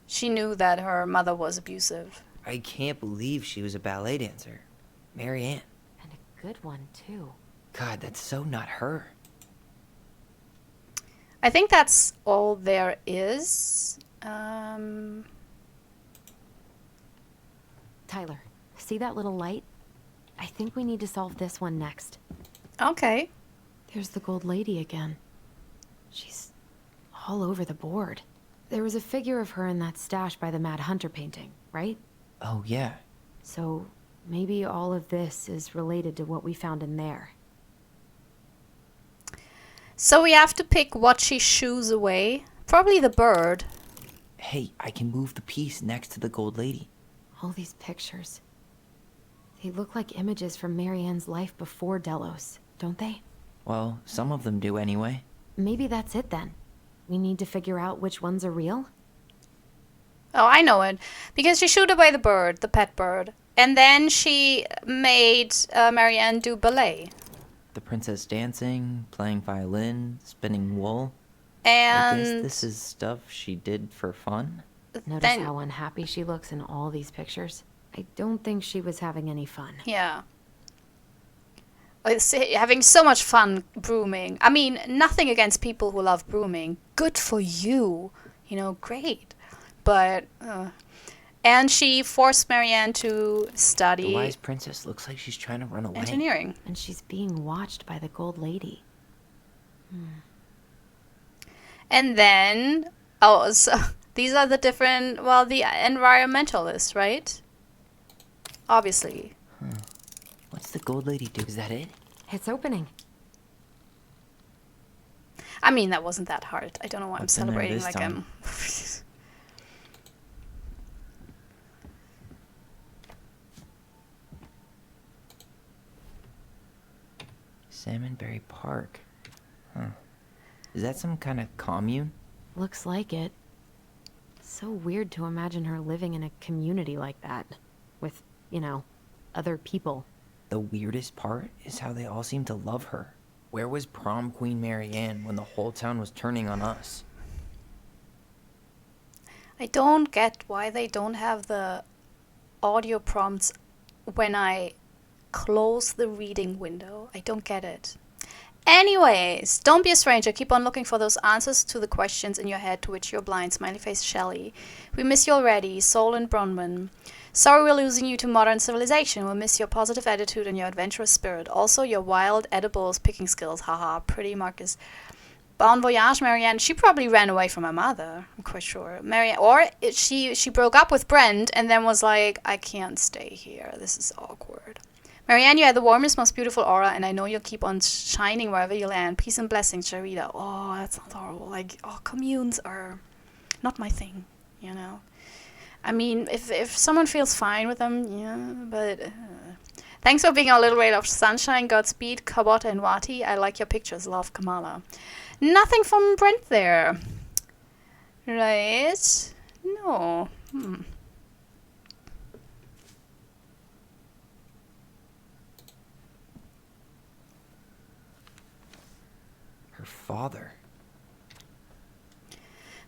she knew that her mother was abusive. I can't believe she was a ballet dancer. Marianne. And a good one, too. God, that's so not her. I think that's all there is. Tyler, see that little light? I think we need to solve this one next. Okay. There's the Gold Lady again. She's all over the board. There was a figure of her in that stash by the Mad Hunter painting, right? Oh, yeah. So maybe all of this is related to what we found in there. So we have to pick what she shoos away. Probably the bird. Hey, I can move the piece next to the Gold Lady. All these pictures. They look like images from Marianne's life before Delos, don't they? Well, some of them do anyway. Maybe that's it then. We need to figure out which ones are real? Oh, I know it. Because she shooed away the bird, the pet bird. And then she made Marianne do ballet. The princess dancing, playing violin, spinning wool. And I guess this is stuff she did for fun? Notice then, how unhappy she looks in all these pictures? I don't think she was having any fun. yeah. Having so much fun brooming. I mean, nothing against people who love brooming. Good for you. You know, great. But, and she forced Marianne to The study wise princess looks like she's trying to run away. engineering. And she's being watched by the gold lady. And then, oh, so these are the different, well, the environmentalists, right? Obviously. What's the gold lady do? Is that it? It's opening. I mean, that wasn't that hard. I don't know why What's I'm in there celebrating this like time? Salmonberry Park. Huh. Is that some kind of commune? Looks like it. So weird to imagine her living in a community like that. With, you know, other people. The weirdest part is how they all seem to love her. Where was prom queen Marianne when the whole town was turning on us? I don't get why they don't have the audio prompts when I close the reading window. I don't get it. Anyways, don't be a stranger. Keep on looking for those answers to the questions in your head to which you're blind. Smiley face Shelley. We miss you already. Soul and Bronwyn. Sorry we're losing you to modern civilization. We'll miss your positive attitude and your adventurous spirit. Also your wild edibles picking skills. Haha, pretty Marcus. Bon voyage, Marianne. She probably ran away from her mother. I'm quite sure. Marianne, or she broke up with Brent and then was like, I can't stay here. This is awkward. Marianne, you have the warmest, most beautiful aura, and I know you'll keep on shining wherever you land. Peace and blessings, Sharita. Oh, that sounds horrible. Like, oh, communes are not my thing, you know. I mean, if someone feels fine with them, yeah, but... Thanks for being our little ray of sunshine. Godspeed, Kabota and Wati. I like your pictures. Love, Kamala. Nothing from Brent there. Right? No. Her father.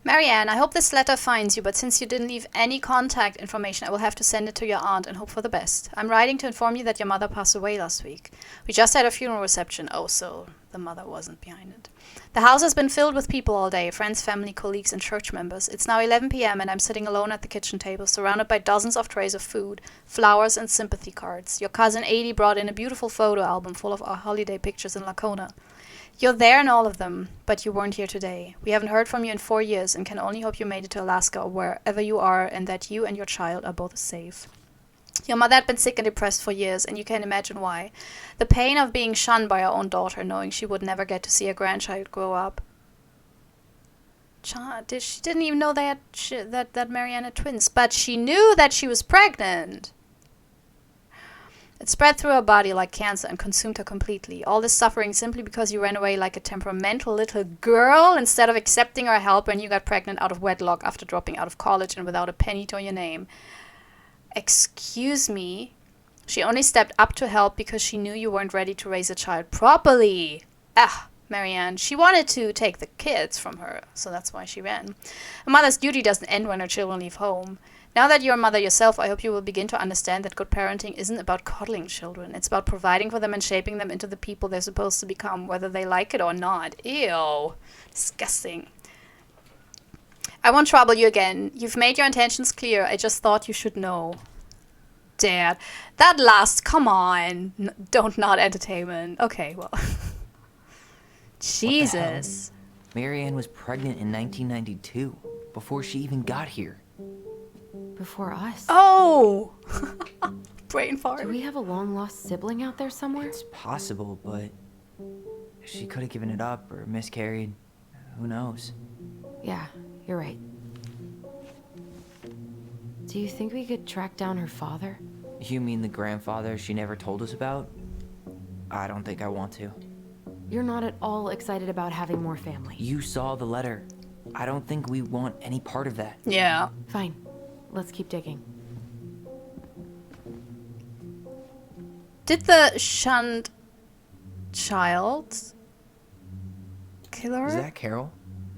Marianne, I hope this letter finds you, but since you didn't leave any contact information, I will have to send it to your aunt and hope for the best. I'm writing to inform you that your mother passed away last week. We just had a funeral reception. Oh, so the mother wasn't behind it. The house has been filled with people all day, friends, family, colleagues, and church members. It's now 11 p.m. and I'm sitting alone at the kitchen table, surrounded by dozens of trays of food, flowers, and sympathy cards. Your cousin Adie brought in a beautiful photo album full of our holiday pictures in Lacona. You're there in all of them, but you weren't here today. We haven't heard from you in 4 years and can only hope you made it to Alaska or wherever you are and that you and your child are both safe. Your mother had been sick and depressed for years, and you can imagine why. The pain of being shunned by her own daughter, knowing she would never get to see her grandchild grow up. She didn't even know that Marianne had twins, but she knew that she was pregnant. It spread through her body like cancer and consumed her completely. All this suffering simply because you ran away like a temperamental little girl instead of accepting her help when you got pregnant out of wedlock after dropping out of college and without a penny to your name. Excuse me? She only stepped up to help because she knew you weren't ready to raise a child properly. Ah, Marianne, she wanted to take the kids from her, so that's why she ran. A mother's duty doesn't end when her children leave home. Now that you're a mother yourself, I hope you will begin to understand that good parenting isn't about coddling children. It's about providing for them and shaping them into the people they're supposed to become, whether they like it or not. Ew. Disgusting. I won't trouble you again. You've made your intentions clear. I just thought you should know. Dad. That last, come on. Dontnod entertainment. Okay, well. Jesus. Marianne was pregnant in 1992, before she even got here. Before us. Oh! Brain fart. Do we have a long-lost sibling out there somewhere? It's possible, but she could have given it up or miscarried. Who knows? Yeah, you're right. Do you think we could track down her father? You mean the grandfather she never told us about? I don't think I want to. You're not at all excited about having more family. You saw the letter. I don't think we want any part of that. Yeah. Fine. Let's keep digging. Did the shunned child kill her? Is that Carol?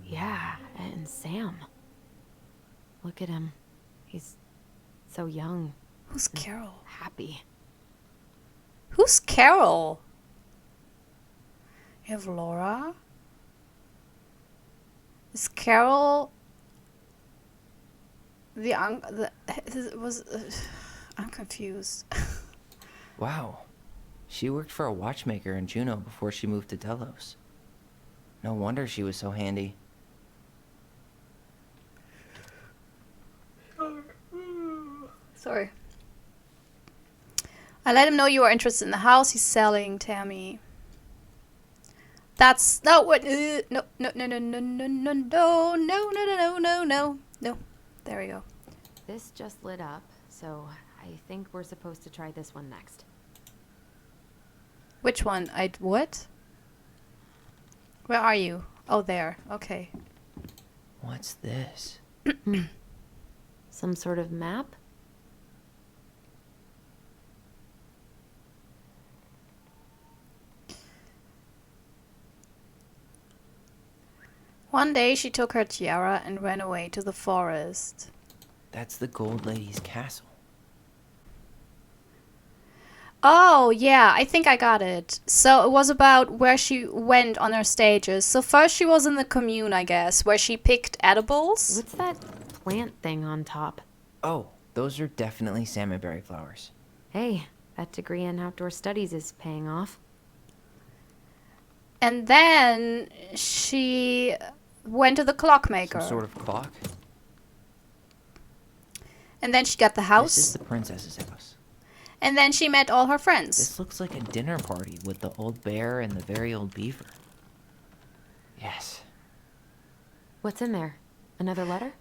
Yeah, and Sam. Look at him. He's so young. Who's Carol? Happy. Who's Carol? You have Laura? Is Carol the I'm confused. Wow. She worked for a watchmaker in Juneau before she moved to Delos. No wonder she was so handy. Sorry. I let him know you are interested in the house he's selling, Tammy. That's not what. No, no, no, no, no, no, no, no, no, no, no, no, no, no. There we go. This just lit up, so I think we're supposed to try this one next. Which one? What? Where are you? Oh, there. Okay. What's this? Some sort of map? One day she took her tiara and ran away to the forest. That's the Gold Lady's castle. Oh, yeah, I think I got it. So it was about where she went on her stages. So first she was in the commune, I guess, where she picked edibles. What's that plant thing on top? Oh, those are definitely salmonberry flowers. Hey, that degree in outdoor studies is paying off. And then she went to the clockmaker. Some sort of clock? And then she got the house. This is the princess's house. And then she met all her friends. This looks like a dinner party with the old bear and the very old beaver. Yes. What's in there? Another letter?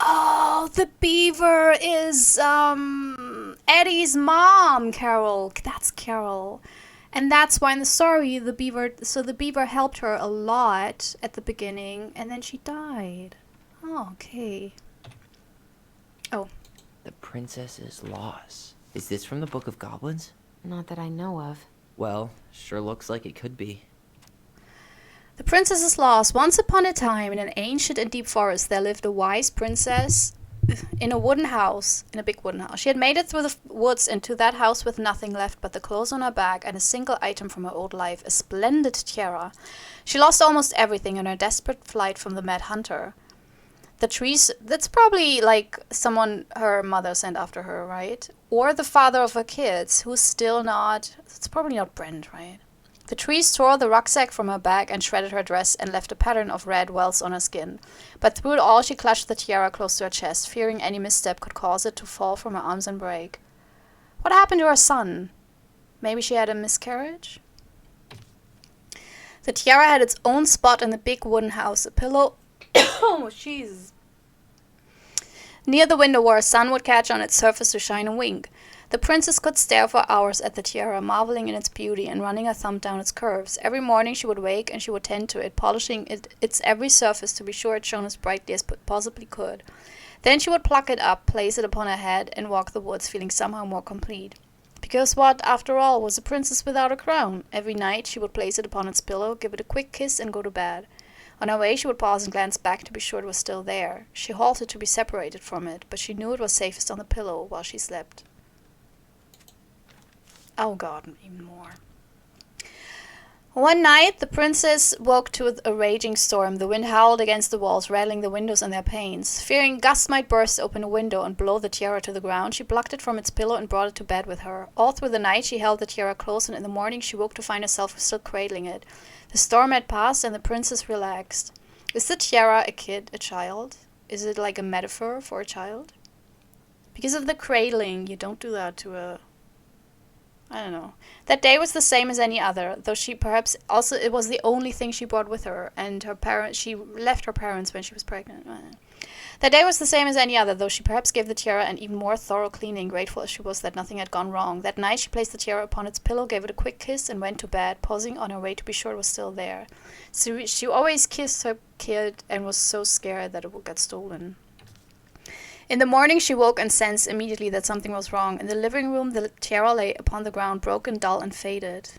Oh, the beaver is Eddie's mom, Carol. That's Carol. And that's why in the story the beaver helped her a lot at the beginning and then she died. Oh, okay. Oh. The Princess's Loss. Is this from the Book of Goblins? Not that I know of. Well, sure looks like it could be. The princess's lost. Once upon a time, in an ancient and deep forest, there lived a wise princess in a wooden house, in a big wooden house. She had made it through the woods into that house with nothing left but the clothes on her back and a single item from her old life, a splendid tiara. She lost almost everything in her desperate flight from the mad hunter. The trees, that's probably like someone her mother sent after her, right? Or the father of her kids, who's still not, it's probably not Brent, right? The trees tore the rucksack from her back and shredded her dress and left a pattern of red welts on her skin. But through it all she clutched the tiara close to her chest, fearing any misstep could cause it to fall from her arms and break. What happened to her son? Maybe she had a miscarriage? The tiara had its own spot in the big wooden house, a pillow. Oh, jeez. Near the window where a sun would catch on its surface to shine and wink. The princess could stare for hours at the tiara, marveling in its beauty and running her thumb down its curves. Every morning she would wake and she would tend to it, polishing its every surface to be sure it shone as brightly as it possibly could. Then she would pluck it up, place it upon her head, and walk the woods, feeling somehow more complete. Because what, after all, was a princess without a crown? Every night she would place it upon its pillow, give it a quick kiss, and go to bed. On her way she would pause and glance back to be sure it was still there. She halted to be separated from it, but she knew it was safest on the pillow while she slept. Oh god, even more. One night, the princess woke to a raging storm. The wind howled against the walls, rattling the windows and their panes. Fearing gusts might burst open a window and blow the tiara to the ground, she plucked it from its pillow and brought it to bed with her. All through the night she held the tiara close, and in the morning she woke to find herself still cradling it. The storm had passed, and the princess relaxed. Is the tiara a kid, a child? Is it like a metaphor for a child? Because of the cradling, you don't do that to a... I don't know. That day was the same as any other, though she perhaps also it was the only thing she brought with her, and her parents she left her parents when she was pregnant. That day was the same as any other, though she perhaps gave the tiara an even more thorough cleaning, grateful as she was that nothing had gone wrong. That night she placed the tiara upon its pillow, gave it a quick kiss, and went to bed, pausing on her way to be sure it was still there. So she always kissed her kid and was so scared that it would get stolen. In the morning she woke and sensed immediately that something was wrong. In the living room the tiara lay upon the ground, broken, dull, and faded.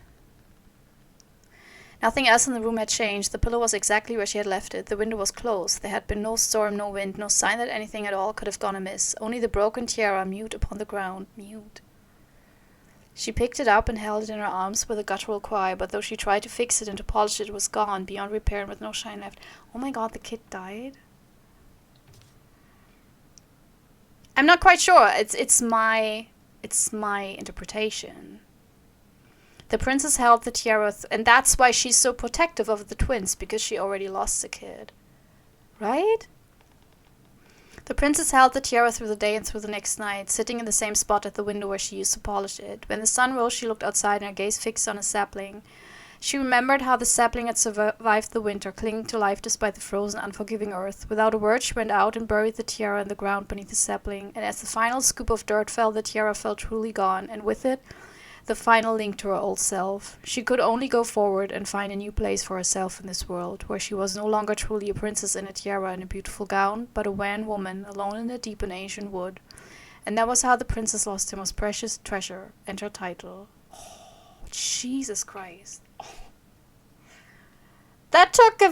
Nothing else in the room had changed. The pillow was exactly where she had left it. The window was closed. There had been no storm, no wind, no sign that anything at all could have gone amiss. Only the broken tiara, mute upon the ground. Mute. She picked it up and held it in her arms with a guttural cry, but though she tried to fix it and to polish it, it was gone, beyond repair and with no shine left. Oh my god, the kid died? I'm not quite sure. It's my interpretation. The princess held the tiara, and that's why she's so protective of the twins, because she already lost the kid. Right? The princess held the tiara through the day and through the next night, sitting in the same spot at the window where she used to polish it. When the sun rose, she looked outside, and her gaze fixed on a sapling. She remembered how the sapling had survived the winter, clinging to life despite the frozen, unforgiving earth. Without a word, she went out and buried the tiara in the ground beneath the sapling, and as the final scoop of dirt fell, the tiara felt truly gone, and with it, the final link to her old self. She could only go forward and find a new place for herself in this world, where she was no longer truly a princess in a tiara and a beautiful gown, but a wan woman, alone in a deep and ancient wood. And that was how the princess lost her most precious treasure and her title. Oh, Jesus Christ. Oh. That took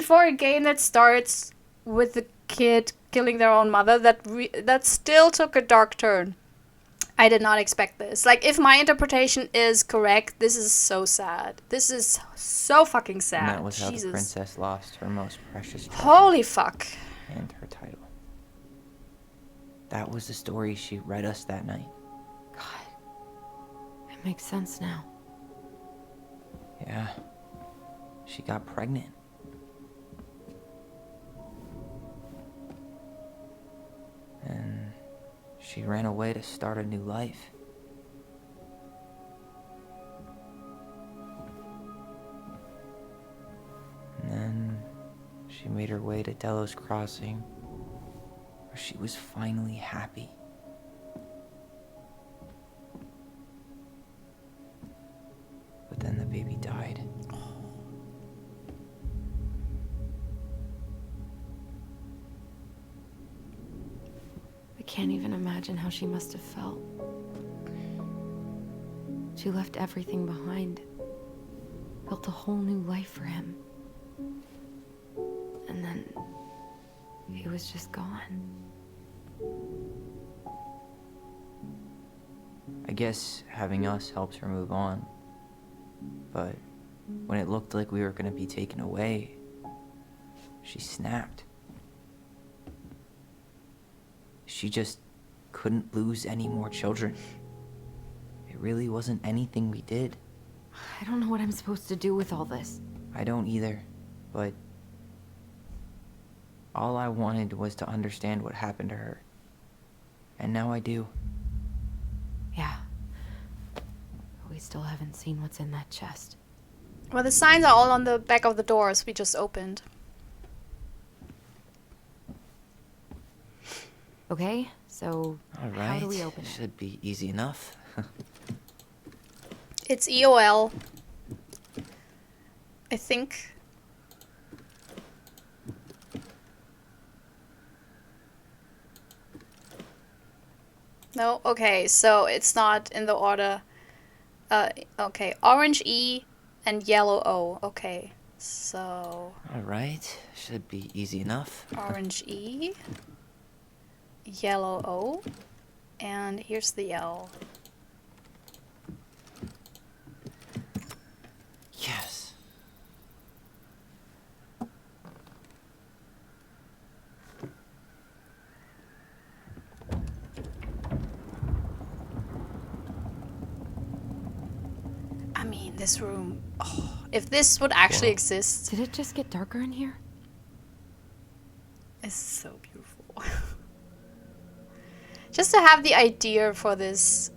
for a game that starts with the kid killing their own mother, that still took a dark turn. I did not expect this. Like, if my interpretation is correct, this is so sad. This is so fucking sad. And that was how Jesus. the princess lost her most precious treasure. Holy fuck. And her title. That was the story she read us that night. God. It makes sense now. Yeah. She got pregnant. And she ran away to start a new life. And then she made her way to Delos Crossing, where she was finally happy. But then the baby died. I can't even imagine how she must have felt. She left everything behind. Built a whole new life for him. And then he was just gone. I guess having us helped her move on. But when it looked like we were gonna be taken away, she snapped. She just couldn't lose any more children. It really wasn't anything we did. I don't know what I'm supposed to do with all this. I don't either, but all I wanted was to understand what happened to her. And now I do. Yeah. We still haven't seen what's in that chest. Well, the signs are all on the back of the doors we just opened. Okay, so All right. how do we open it? Should be easy enough. It's EOL. I think. No? Okay, so it's not in the order. Okay, orange E and yellow O. Okay, so All right. Should be easy enough. orange E, yellow O, and here's the L. Yes. I mean, this room. Oh, if this would actually Wow. exist, Did it just get darker in here? it's so beautiful. Just to have the idea for this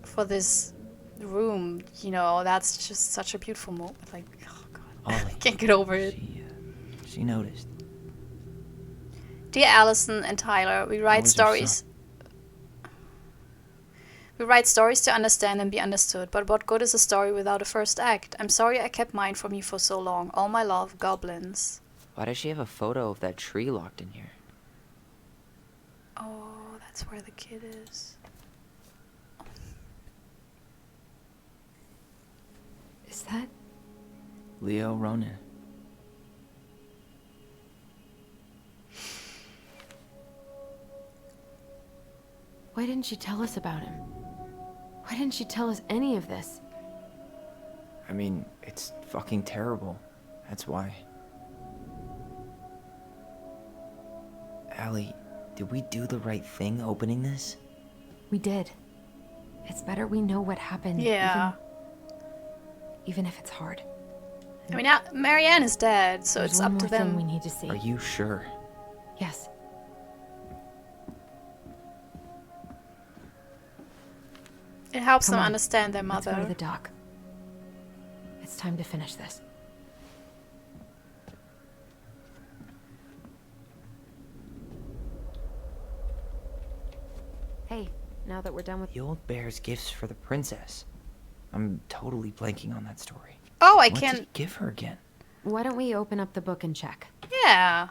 room, you know, that's just such a beautiful moment. Like, oh god, I Ollie, can't get over it. She noticed. Dear Alyson and Tyler, we write was your stories. We write stories to understand and be understood, but what good is a story without a first act? I'm sorry I kept mine from you for so long. All my love, goblins. Why does she have a photo of that tree locked in here? Oh, that's where the kid is. Is that... Leo Ronan. Why didn't you tell us about him? Why didn't she tell us any of this? I mean, it's fucking terrible. That's why. Allie, did we do the right thing opening this? We did. It's better we know what happened. Yeah. Even if it's hard. I mean, Marianne is dead, so There's it's one up to more thing them. we need to see. Are you sure? Yes. It helps Come them on, understand their Let's go to mother. the dock. It's time to finish this. Hey, now that we're done with... The old bear's gifts for the princess. I'm totally blanking on that story. Oh, I What can. did he give her again? Why don't we open up the book and check? Yeah.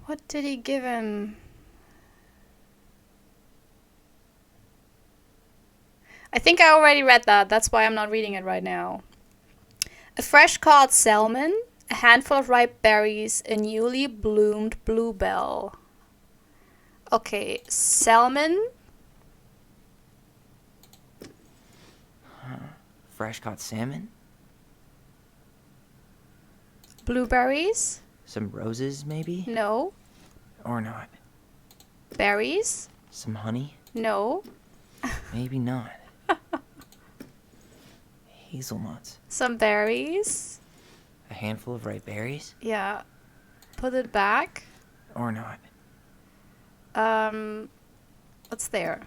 What did he give him? I think I already read that. That's why I'm not reading it right now. A fresh caught salmon, a handful of ripe berries, a newly bloomed bluebell. Okay, salmon, Fresh caught salmon? blueberries, Some roses, maybe? no. Or not? Berries, Some honey? no. Maybe not. Hazelnuts. Some berries, A handful of ripe berries? yeah. Put it back. Or not? What's there?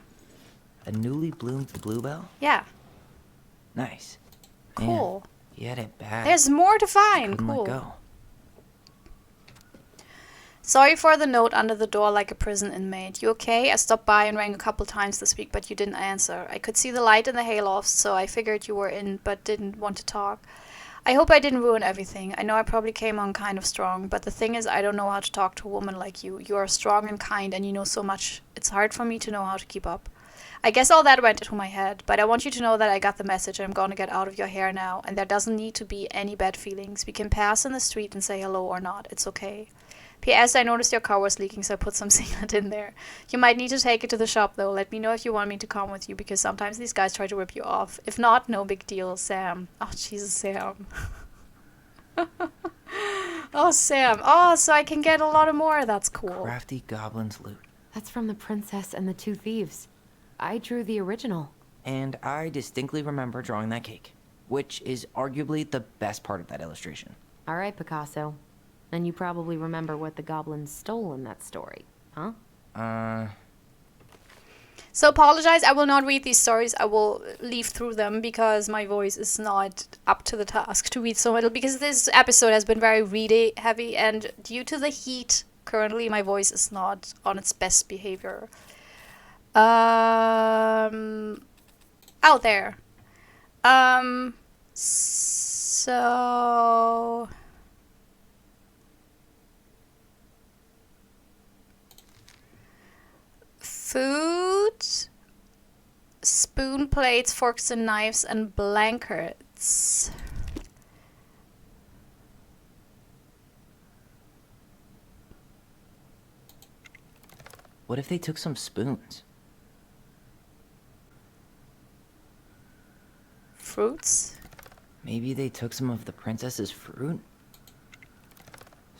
A newly bloomed bluebell? Yeah, Nice. cool. Man, he had it bad. There's more to find. Couldn't let Cool. go. Sorry for the note under the door like a prison inmate. You okay? I stopped by and rang a couple times this week, but you didn't answer. I could see the light in the hayloft, so I figured you were in, but didn't want to talk. I hope I didn't ruin everything. I know I probably came on kind of strong, but the thing is I don't know how to talk to a woman like you. You are strong and kind, and you know so much. It's hard for me to know how to keep up. I guess all that went into my head, but I want you to know that I got the message and I'm going to get out of your hair now, and there doesn't need to be any bad feelings. We can pass in the street and say hello or not. It's okay. P.S. I noticed your car was leaking, so I put some sealant in there. You might need to take it to the shop, though. Let me know if you want me to come with you, because sometimes these guys try to rip you off. If not, no big deal, Sam. Oh, Jesus, Sam. Oh, Sam. Oh, so I can get a lot of more. That's cool. Crafty goblin's loot. That's from The Princess and the Two Thieves. I drew the original. And I distinctly remember drawing that cake, which is arguably the best part of that illustration. All right, Picasso. Then you probably remember what the goblins stole in that story, huh? So apologize. I will not read these stories. I will leaf through them because my voice is not up to the task to read so little, because this episode has been very read heavy, and due to the heat currently my voice is not on its best behavior. Out there. So food, spoon, plates, forks and knives, and blankets. What if they took some spoons? Fruits? Maybe they took some of the princess's fruit?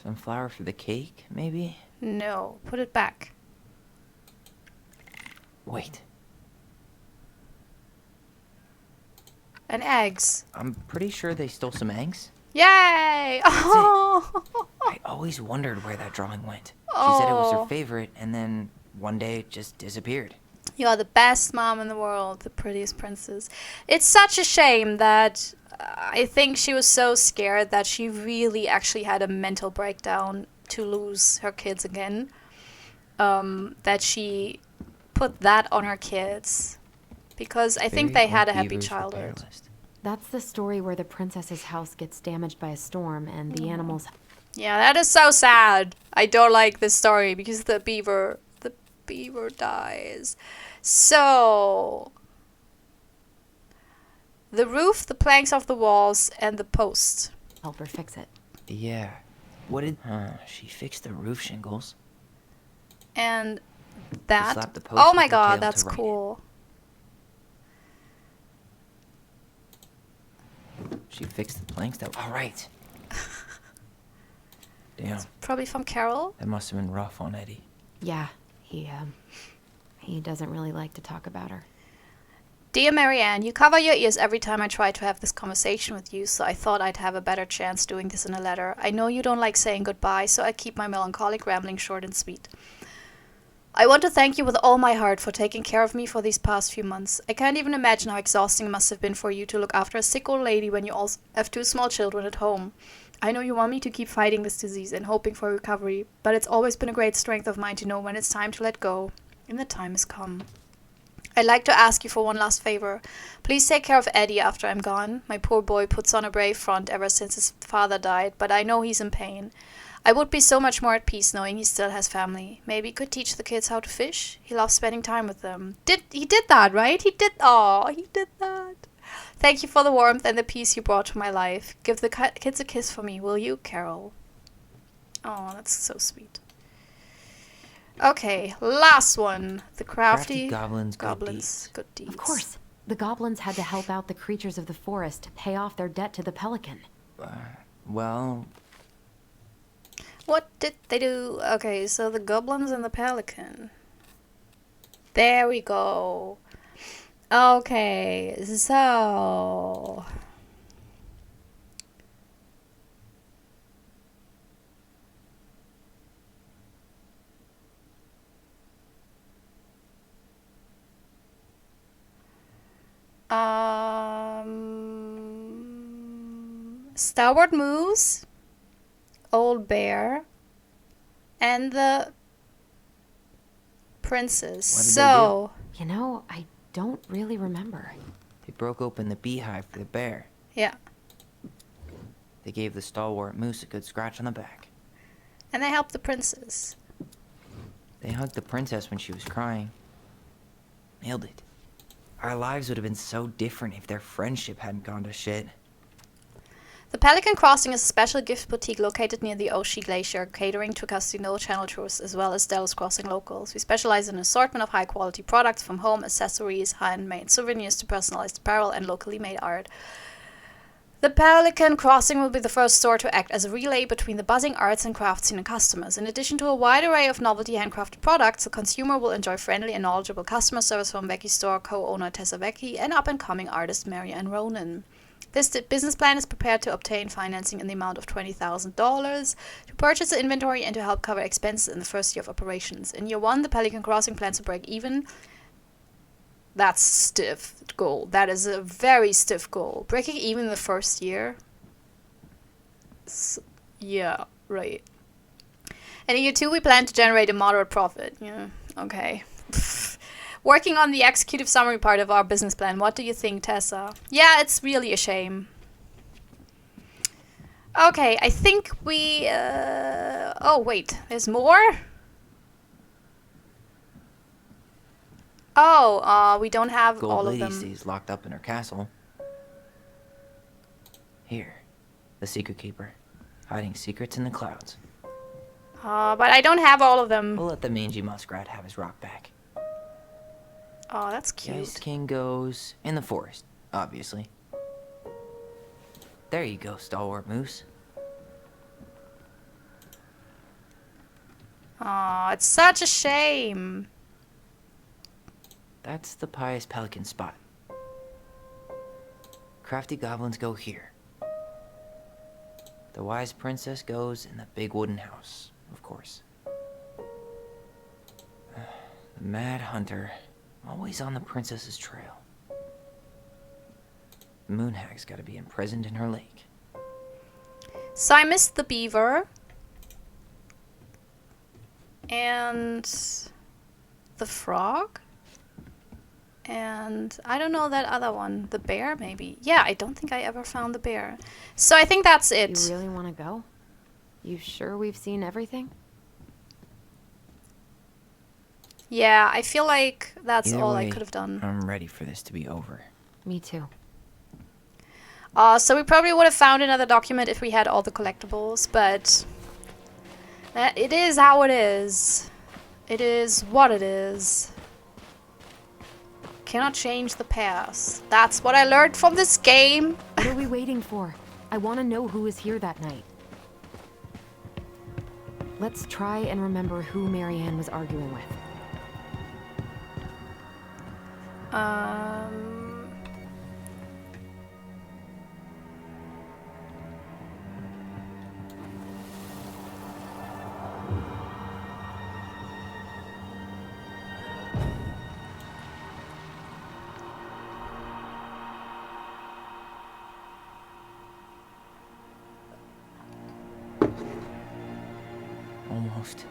Some flour for the cake, maybe? No, put it back. Wait, And eggs. I'm pretty sure they stole some eggs. Yay! Oh. I always wondered where that drawing went. She said it was Oh. her favorite, and then one day it just disappeared. You are the best mom in the world, the prettiest princess. It's such a shame that I think she was so scared that she really actually had a mental breakdown to lose her kids again. That she put that on her kids. Because I think Very they had a old happy beavers with childhood. their list. That's the story where the princess's house gets damaged by a storm and the animals... Yeah, that is so sad. I don't like this story because the beaver dies. So, the roof, the planks of the walls, and the post. help her fix it. Yeah. What did... she fixed the roof shingles. And that... slapped the post Oh with my her god, tail that's to write it. cool. She fixed the planks that... All right. Damn, Probably from Carol. that must have been rough on Eddie. Yeah, he doesn't really like to talk about her. Dear Marianne, you cover your ears every time I try to have this conversation with you, so I thought I'd have a better chance doing this in a letter. I know you don't like saying goodbye, so I keep my melancholic rambling short and sweet. I want to thank you with all my heart for taking care of me for these past few months. I can't even imagine how exhausting it must have been for you to look after a sick old lady when you also have 2 small children at home. I know you want me to keep fighting this disease and hoping for recovery, but it's always been a great strength of mine to know when it's time to let go, and the time has come. I'd like to ask you for one last favor. Please take care of Eddie after I'm gone. My poor boy puts on a brave front ever since his father died, but I know he's in pain. I would be so much more at peace knowing he still has family. Maybe he could teach the kids how to fish. He loves spending time with them. He did that, right? He did that. Thank you for the warmth and the peace you brought to my life. Give the kids a kiss for me, will you, Carol? Oh, that's so sweet. Okay, last one. The crafty goblins, good deeds. Of course, the goblins had to help out the creatures of the forest to pay off their debt to the pelican. Well, What did they do? Okay, so the goblins and the pelican. There we go. Okay, so... Stalwart Moose, Old Bear, and the princess. What did they So, You know, I don't really remember. they broke open the beehive for the bear. yeah. They gave the stalwart moose a good scratch on the back. And they helped the princess. They hugged the princess when she was crying. Nailed it. Our lives would have been so different if their friendship hadn't gone to shit. The Pelican Crossing is a special gift boutique located near the Oshi Glacier, catering to Casino Channel tourists as well as Delos Crossing locals. We specialize in an assortment of high-quality products from home accessories, handmade souvenirs to personalized apparel and locally made art. The Pelican Crossing will be the first store to act as a relay between the buzzing arts and crafts scene and customers. In addition to a wide array of novelty handcrafted products, the consumer will enjoy friendly and knowledgeable customer service from Vecchi store co-owner Tessa Vecchi and up-and-coming artist Marianne Ronan. This business plan is prepared to obtain financing in the amount of $20,000 to purchase the inventory and to help cover expenses in the first year of operations. In year 1, the Pelican Crossing plans to break even. That's a stiff goal. That is a very stiff goal. Breaking even the first year. Yeah, right. And in year 2, we plan to generate a moderate profit. Yeah, okay. Working on the executive summary part of our business plan. What do you think, Tessa? Yeah, it's really a shame. Okay, I think we... Oh, wait. There's more? Oh, we don't have Gold all of Lady them. stays locked up in her castle. Here, the Secret Keeper, hiding secrets in the clouds. But I don't have all of them. We'll let the mangy muskrat have his rock back. Oh, that's The Ice cute. King goes in the forest, obviously. There you go, Stalwart Moose. Oh, it's such a shame. That's the Pious Pelican spot. Crafty goblins go here. The Wise Princess goes in the big wooden house, of course. The Mad Hunter, always on the princess's trail. The Moon Hag's gotta be imprisoned in her lake. So I missed the beaver. And the frog. And I don't know that other one. The bear, maybe. Yeah, I don't think I ever found the bear. So I think that's it. You really want to go? You sure we've seen everything? Yeah, I feel like that's Either all way, I could have done. I'm ready for this to be over. Me too. So we probably would have found another document if we had all the collectibles, but it is how it is. It is what it is. Cannot change the past. That's what I learned from this game. What are we waiting for? I want to know who was here that night. Let's try and remember who Marianne was arguing with. Almost.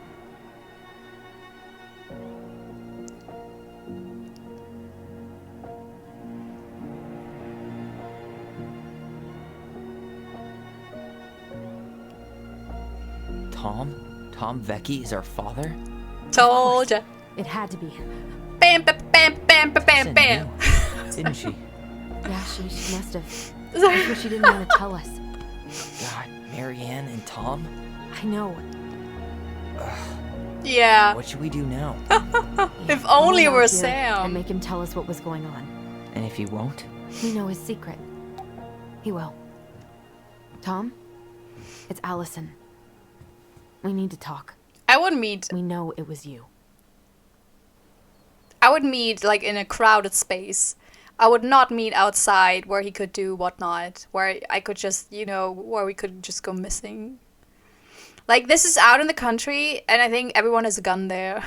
Tom Vecchi is our father? Told ya. It had to be. Bam, bam, bam, bam, bam, bam, Listen, bam. you, didn't she? Yeah, she must have. That's what she didn't want to tell us. God, Marianne and Tom? I know. Yeah. What should we do now? If Call only him it were out here Sam. And make him tell us what was going on. And if he won't? We know his secret. He will. Tom? It's Alyson. We need to talk. I would meet We know it was you. like in a crowded space. I would not meet outside where he could do whatnot, where I could just, where we could just go missing. Like, this is out in the country, and I think everyone has a gun there.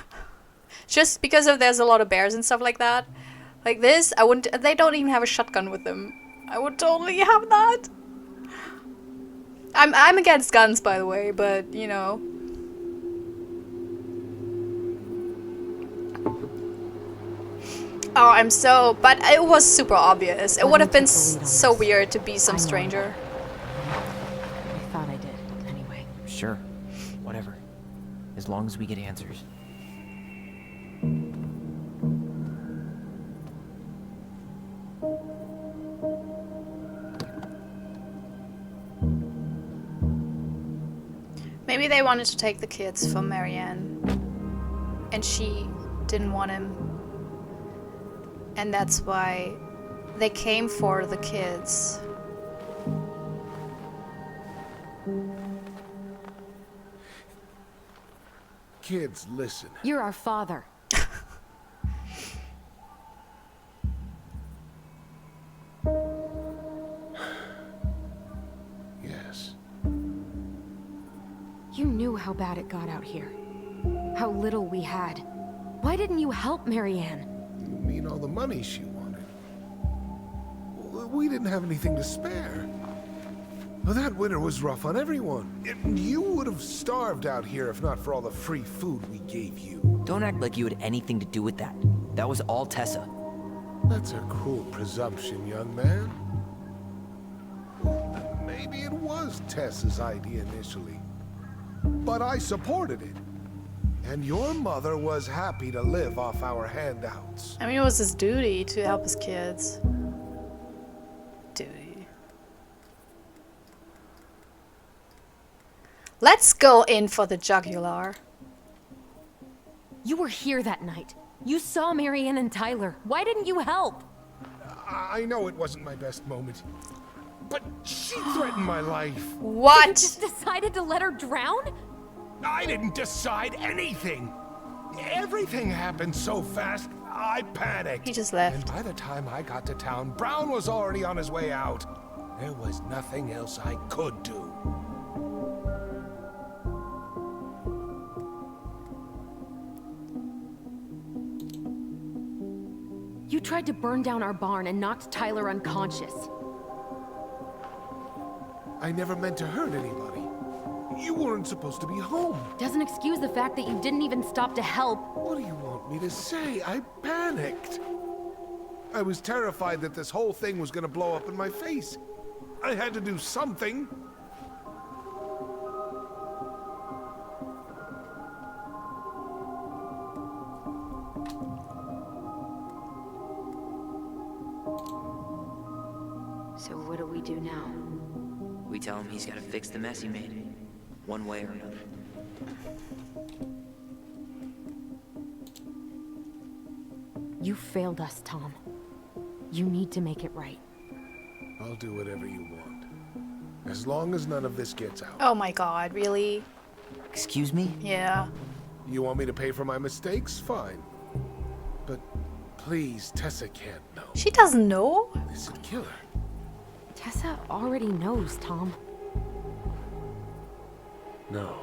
Just because there's a lot of bears and stuff like that. Like this, I wouldn't, they don't even have a shotgun with them. I would totally have that. I'm against guns, by the way, but, Oh, but it was super obvious. It Let would me have been take the lead on so this. weird to be some I know. stranger. I thought I did, anyway. Sure. Whatever. As long as we get answers. Maybe they wanted to take the kids from Marianne. And she didn't want him. And that's why they came for the kids. Kids, listen. You're our father. Yes. You knew how bad it got out here. How little we had. Why didn't you help Marianne? You mean all the money she wanted? We didn't have anything to spare. Well, that winter was rough on everyone. You would have starved out here if not for all the free food we gave you. Don't act like you had anything to do with that. That was all Tessa. That's a cruel presumption, young man. Maybe it was Tessa's idea initially. But I supported it. And your mother was happy to live off our handouts. I mean, it was his duty to help his kids. Duty. Let's go in for the jugular. You were here that night. You saw Marianne and Tyler. Why didn't you help? I know it wasn't my best moment. But she threatened my life. You What? just decided to let her drown? I didn't decide anything. Everything happened so fast, I panicked. He just And left. by the time I got to town, Brown was already on his way out. There was nothing else I could do. You tried to burn down our barn and knocked Tyler unconscious. I never meant to hurt anybody. You weren't supposed to be home. Doesn't excuse the fact that you didn't even stop to help. What do you want me to say? I panicked. I was terrified that this whole thing was gonna blow up in my face. I had to do something. So what do we do now? We tell him he's gotta fix the mess he made, one way or another. You failed us, Tom. You need to make it right. I'll do whatever you want. As long as none of this gets out. Oh my god, really? Excuse me? Yeah. You want me to pay for my mistakes? Fine. But please, Tessa can't know. She doesn't know? This would kill her. Tessa already knows, Tom. No.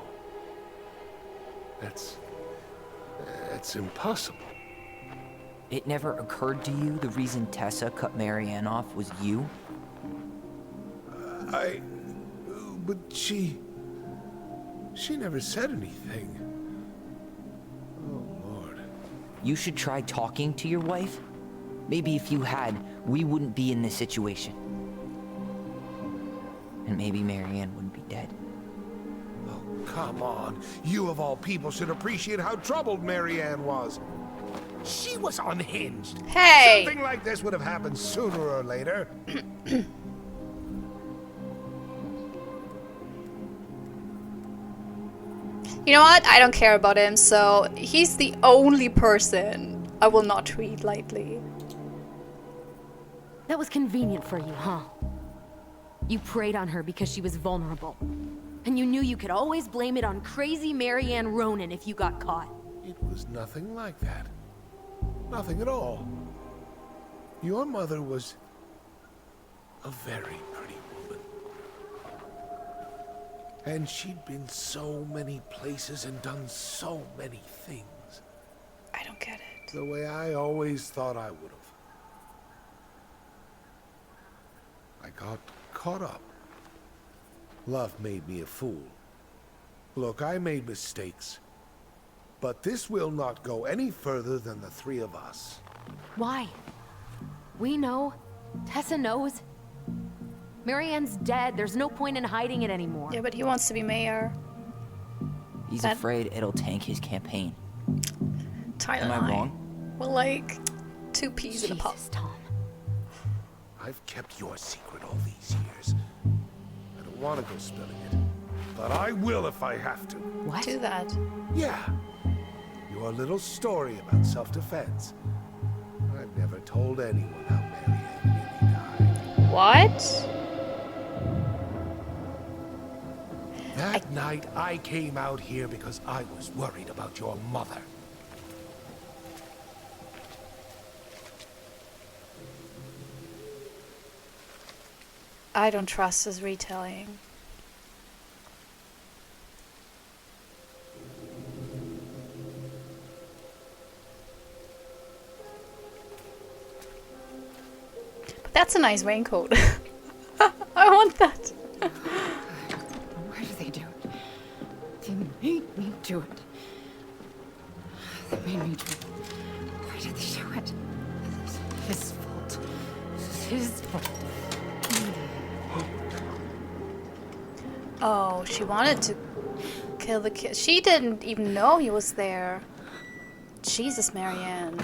That's impossible. It never occurred to you the reason Tessa cut Marianne off was you? But she never said anything. Oh, Lord. You should try talking to your wife. Maybe if you had, we wouldn't be in this situation. And maybe Marianne wouldn't be dead. Oh, come on. You of all people should appreciate how troubled Marianne was. She was unhinged. Hey! Something like this would have happened sooner or later. You know what? I don't care about him, so he's the only person I will not treat lightly. That was convenient for you, huh? You preyed on her because she was vulnerable. And you knew you could always blame it on crazy Marianne Ronan if you got caught. It was nothing like that. Nothing at all. Your mother was a very pretty woman. And she'd been so many places and done so many things. I don't get it. The way I always thought I would have. I got caught up. Love made me a fool. Look, I made mistakes. But this will not go any further than the three of us. Why? We know. Tessa knows. Marianne's dead. There's no point in hiding it anymore. Yeah, but he wants to be mayor. He's That- afraid it'll tank his campaign. Tyler Am and I wrong? Well, like, two peas in a pod. Jesus, Tom. I've kept your secret all these years. I don't want to go spilling it. But I will if I have to. What? Do that. Yeah. Your little story about self-defense. I've never told anyone how Marianne really died. What? That night, I came out here because I was worried about your mother. I don't trust his retelling. But that's a nice raincoat. I want that. Why did they do it? They made me do it. They made me do it. Why did they do it? This is his fault. This is his fault. Oh, she wanted to kill the kid. She didn't even know he was there. Jesus, Marianne.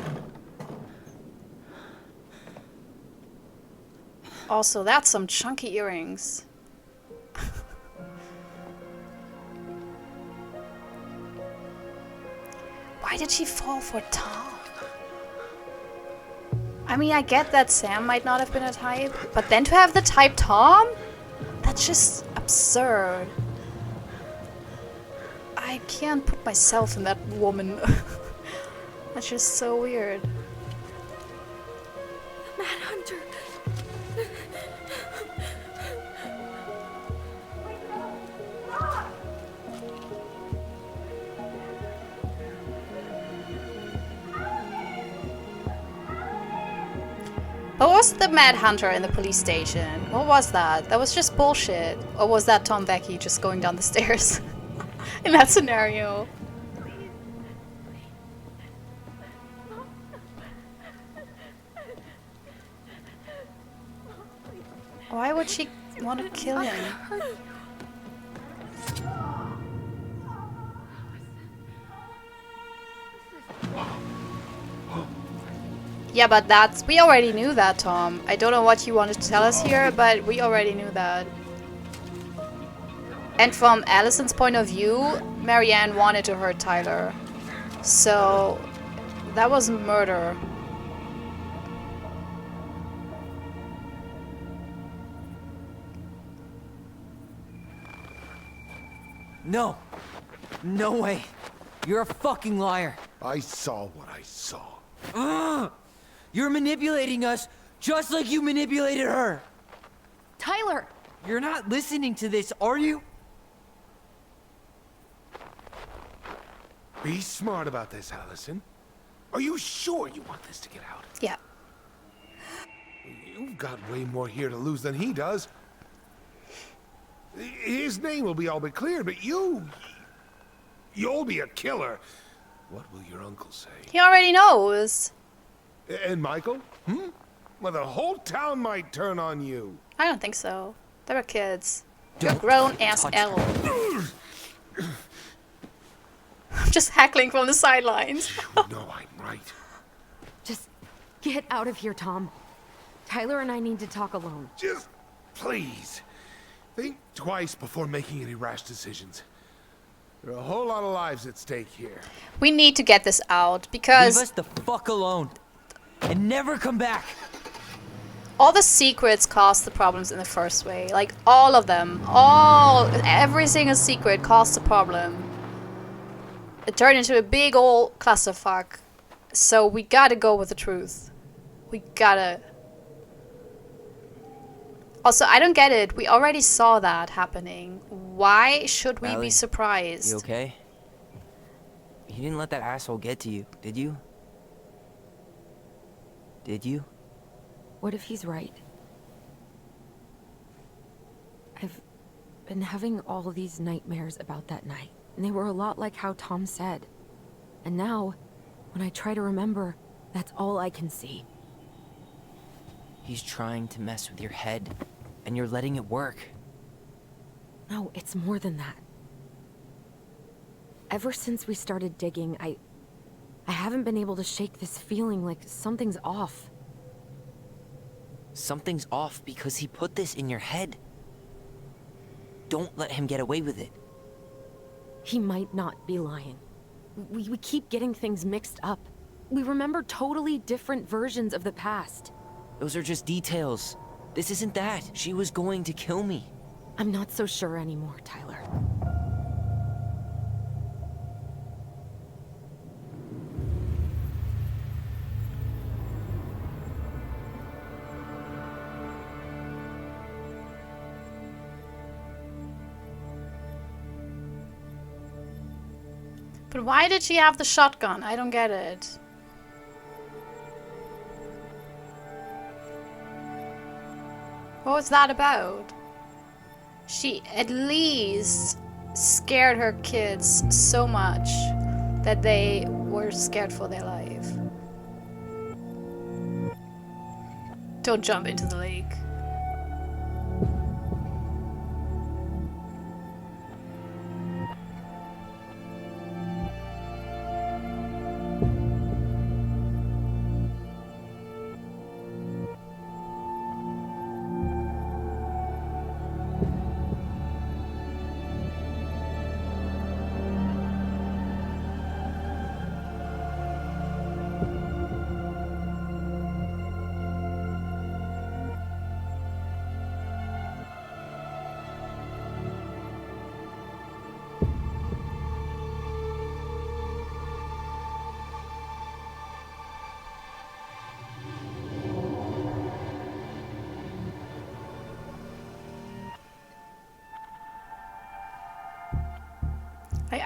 Also, that's some chunky earrings. Why did she fall for Tom? I mean, I get that Sam might not have been a type, but then to have the type Tom? That's just absurd. I can't put myself in that woman. That's just so weird. Mad Hunter. What was the Mad Hunter in the police station? What was that? That was just bullshit. Or was that Tom Becky just going down the stairs? In that scenario. Why would she want to kill him? Yeah, but we already knew that, Tom. I don't know what you wanted to tell us here, but we already knew that. And from Alyson's point of view, Marianne wanted to hurt Tyler. So that was murder. No. No way. You're a fucking liar. I saw what I saw. Ugh! You're manipulating us just like you manipulated her. Tyler! You're not listening to this, are you? Be smart about this, Alyson. Are you sure you want this to get out? Yeah. You've got way more here to lose than he does. His name will be all but clear, but you'll be a killer. What will your uncle say? He already knows. And Michael? Well, the whole town might turn on you. I don't think so. They were kids. You're grown ass L. I'm just heckling from the sidelines. No, I'm right. Just get out of here, Tom. Tyler and I need to talk alone. Just please, think twice before making any rash decisions. There are a whole lot of lives at stake here. We need to get this out because Leave us the fuck alone. And never come back. all the secrets caused the problems in the first way. Like, all of them. Every single secret caused the problem. It turned into a big old clusterfuck. So we gotta go with the truth. We gotta... Also, I don't get it. We already saw that happening. Why should we be surprised? You okay? You didn't let that asshole get to you, did you? Did you? What if he's right? I've been having all these nightmares about that night, and they were a lot like how Tom said. And now, when I try to remember, that's all I can see. He's trying to mess with your head, and you're letting it work. No, it's more than that. Ever since we started digging, I haven't been able to shake this feeling like something's off. Something's off because he put this in your head. Don't let him get away with it. He might not be lying. We keep getting things mixed up. We remember totally different versions of the past. Those are just details. This isn't that. She was going to kill me. I'm not so sure anymore, Tyler. But why did she have the shotgun? I don't get it. What was that about? She at least scared her kids so much that they were scared for their life. Don't jump into the lake.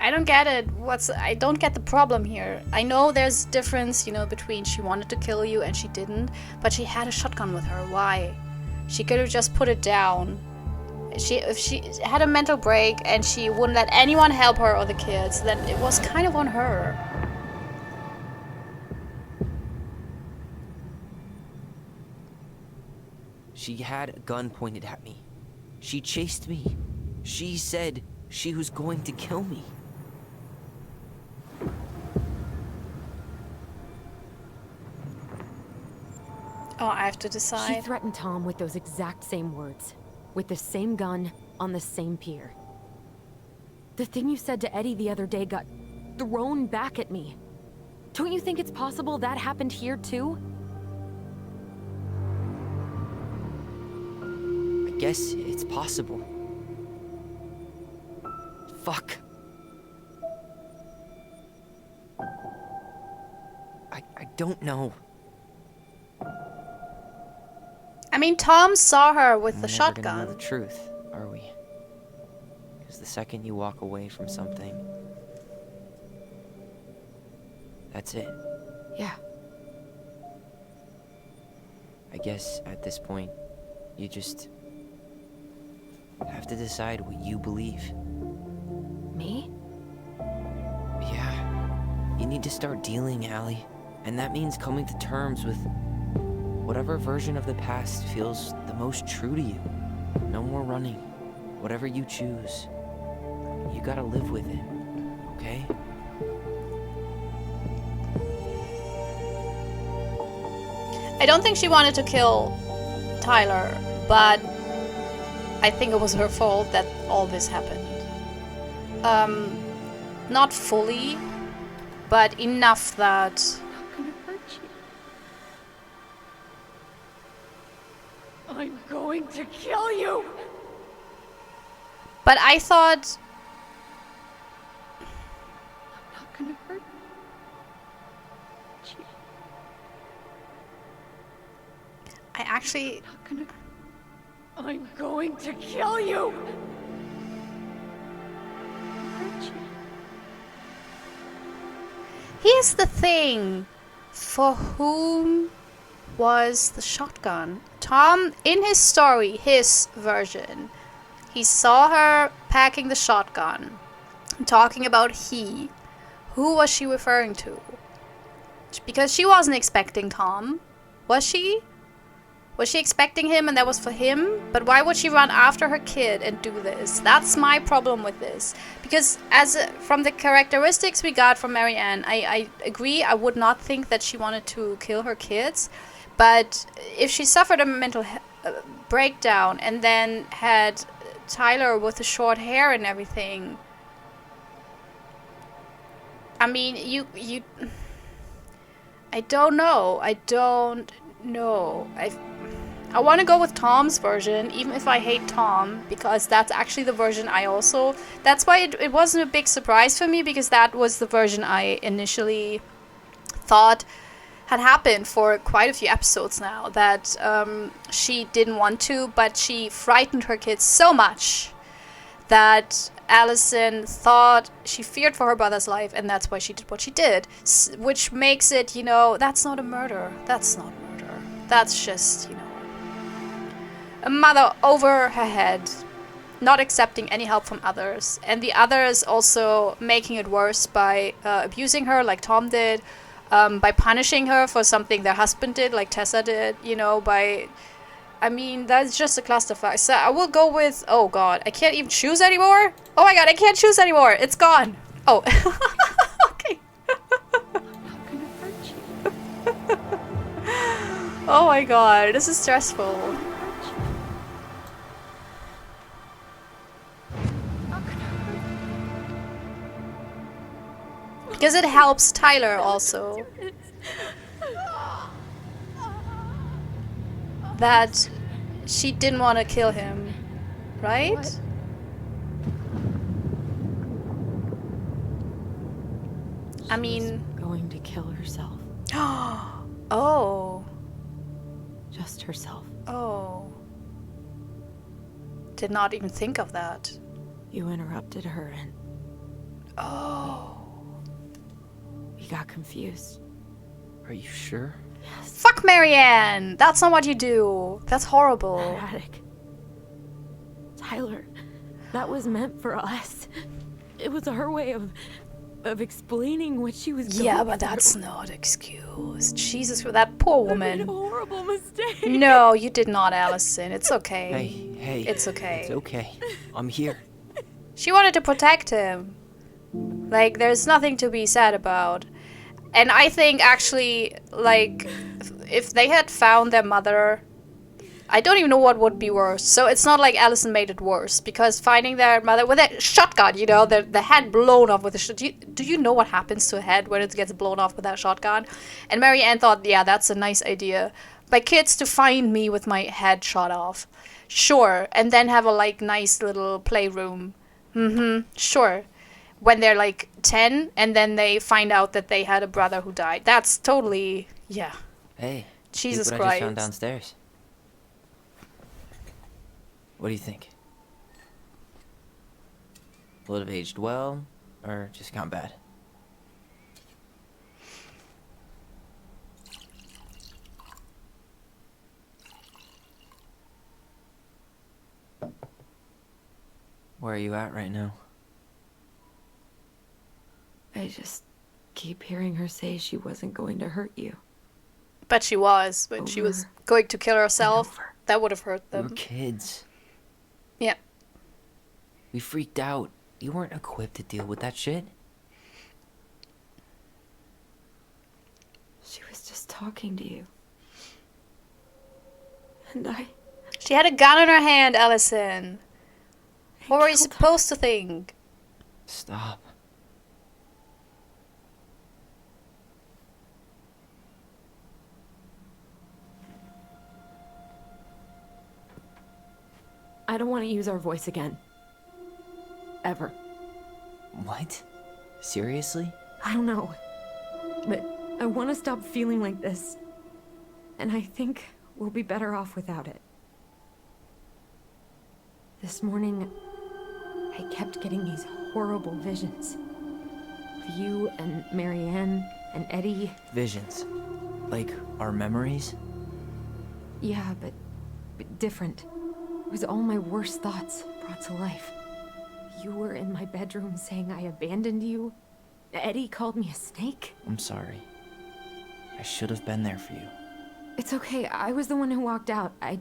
I don't get it. I don't get the problem here. I know there's difference, you know, between she wanted to kill you and she didn't, but she had a shotgun with her. Why? She could have just put it down. If she had a mental break and she wouldn't let anyone help her or the kids, then it was kind of on her. She had a gun pointed at me. She chased me. She said she was going to kill me. have to She decide. threatened Tom with those exact same words. With the same gun, on the same pier. The thing you said to Eddie the other day got thrown back at me. Don't you think it's possible that happened here too? I guess it's possible. Fuck. I don't know. I mean, Tom saw her with We're the never gonna know shotgun. the truth, are we? Because the second you walk away from something, that's it. Yeah. I guess at this point, you just have to decide what you believe. Me? Yeah. You need to start dealing, Allie. And that means coming to terms with whatever version of the past feels the most true to you. No more running. Whatever you choose, you gotta live with it, okay? I don't think she wanted to kill Tyler, but I think it was her fault that all this happened. Not fully, but enough that... I'm not gonna hurt you. I'm going to kill you! But I thought... I'm not gonna hurt you. I actually... I'm going to kill you! Hurt you. Here's the thing. For whom was the shotgun? Tom, in his story, his version, he saw her packing the shotgun, talking about he. Who was she referring to? Because she wasn't expecting Tom. Was she? Was she expecting him and that was for him? But why would she run after her kid and do this? That's my problem with this. Because from the characteristics we got from Marianne, I agree, I would not think that she wanted to kill her kids. But if she suffered a mental breakdown and then had Tyler with the short hair and everything... I mean, you... I don't know. I want to go with Tom's version, even if I hate Tom, because that's actually the version I also... That's why it wasn't a big surprise for me, because that was the version I initially thought had happened for quite a few episodes now, that she didn't want to, but she frightened her kids so much that Alyson thought she feared for her brother's life, and that's why she did what she did. Which makes it, you know, that's not a murder. That's not murder. That's just, you know, a mother over her head, not accepting any help from others, and the others also making it worse by abusing her like Tom did, by punishing her for something their husband did like Tessa did, you know, by... I mean, that's just a clusterfuck. So I will go with... Oh god, I can't even choose anymore? Oh my god, I can't choose anymore! It's gone! Oh. Okay. Oh my god, this is stressful. Because it helps Tyler also. That she didn't want to kill him, right? What? I mean... Going to kill herself. Oh. Just herself. Oh. Did not even think of that. You interrupted her and Oh. we got confused. Are you sure? Yes. Fuck Marianne! That's not what you do. That's horrible. That attic. Tyler, that was meant for us. It was her way of explaining what she was going Yeah, but through. that's not excuse. Jesus, for that poor I made a woman. horrible mistake. No, you did not, Alyson. It's okay. Hey. It's okay. It's okay. I'm here. She wanted to protect him. Like, there's nothing to be sad about. And I think, actually, like, if they had found their mother, I don't even know what would be worse. So it's not like Alyson made it worse, because finding their mother with a shotgun, you know, the head blown off with a shotgun. Do you know what happens to a head when it gets blown off with that shotgun? And Mary Ann thought, yeah, that's a nice idea. My kids to find me with my head shot off. Sure. And then have a, like, nice little playroom. Sure. When they're, like, 10, and then they find out that they had a brother who died. That's totally, yeah. Hey, Jesus look what I just Christ. found downstairs. What do you think? Will it have aged well, or just gone bad? Where are you at right now? I just keep hearing her say she wasn't going to hurt you. But she was. When she was going to kill herself, that would have hurt We were them. kids. Yeah. We freaked out. You weren't equipped to deal with that shit. She was just talking to you. And She had a gun in her hand, Alyson. What were you supposed to think? Stop. I don't want to use our voice again. Ever. What? Seriously? I don't know. But I want to stop feeling like this. And I think we'll be better off without it. This morning, I kept getting these horrible visions. Of you and Marianne and Eddie. Visions. Like our memories? Yeah, but different. It was all my worst thoughts brought to life. You were in my bedroom saying I abandoned you. Eddie called me a snake. I'm sorry. I should have been there for you. It's okay. I was the one who walked out. I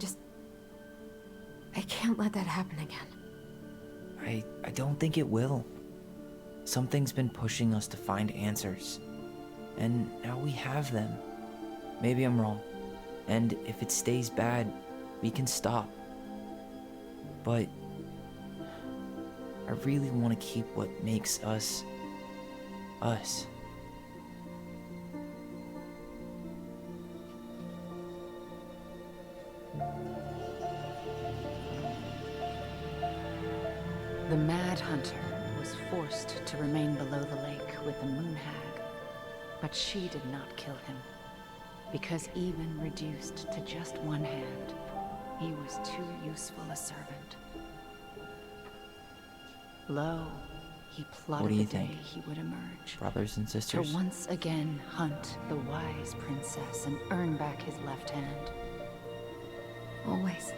can't let that happen again. I don't think it will. Something's been pushing us to find answers. And now we have them. Maybe I'm wrong. And if it stays bad, we can stop. But I really want to keep what makes us, us. The Mad Hunter was forced to remain below the lake with the Moon Hag, but she did not kill him, because even reduced to just one hand, he was too useful a servant. Lo, he What plotted do you the day think? he would emerge, Brothers and to sisters? once again hunt the wise princess and earn back his left hand. Always.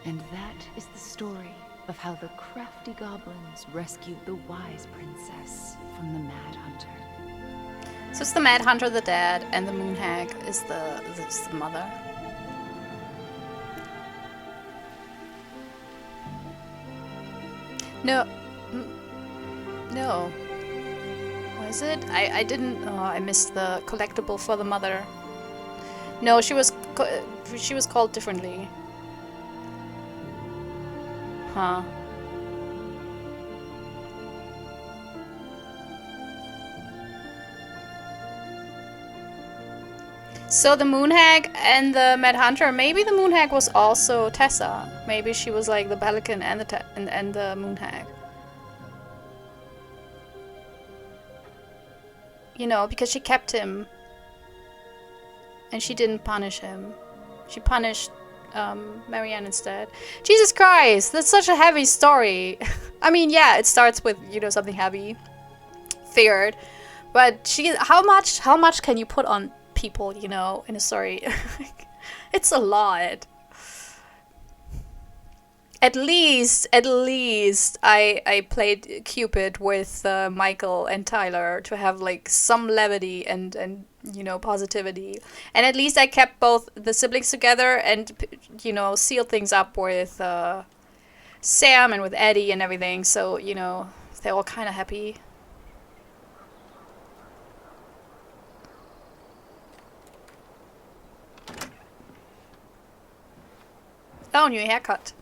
And that is the story of how the crafty goblins rescued the wise princess from the Mad Hunter. So it's the Mad Hunter, the dad, and the Moon Hag is the mother. No. No. Was it? I didn't. Oh, I missed the collectible for the mother. No, she was called differently. Huh. So the Moon Hag and the Mad Hunter, maybe the Moon Hag was also Tessa. Maybe she was like the Pelican and the Moon Hag. You know, because she kept him. And she didn't punish him. She punished Marianne instead. Jesus Christ, that's such a heavy story. I mean, yeah, it starts with, you know, something heavy. Figured. But how much can you put on people, you know, in a story? It's a lot. At least I played Cupid with Michael and Tyler to have like some levity and you know, positivity. And at least I kept both the siblings together and, you know, sealed things up with Sam and with Eddie and everything. So, you know, they're all kind of happy. Oh, new haircut.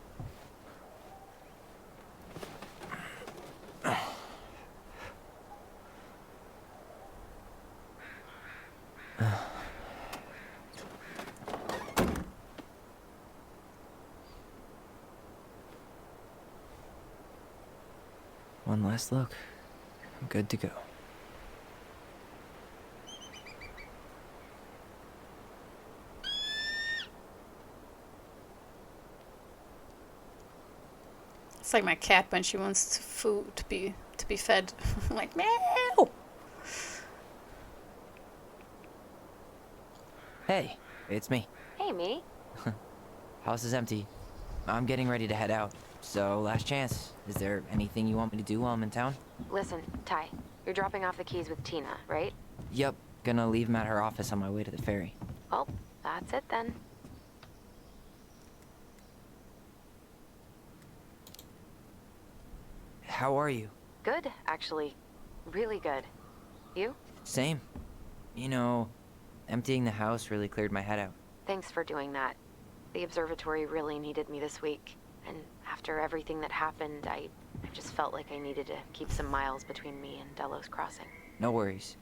One last look. I'm good to go. It's like my cat when she wants food to be fed. I'm like, meow. Hey, it's me. Hey, me. House is empty. I'm getting ready to head out. So, last chance. Is there anything you want me to do while I'm in town? Listen, Ty, you're dropping off the keys with Tina, right? Yep. Gonna leave them at her office on my way to the ferry. Well, that's it then. How are you? Good, actually. Really good. You? Same. You know, emptying the house really cleared my head out. Thanks for doing that. The observatory really needed me this week. And after everything that happened, I just felt like I needed to keep some miles between me and Delos Crossing. No worries.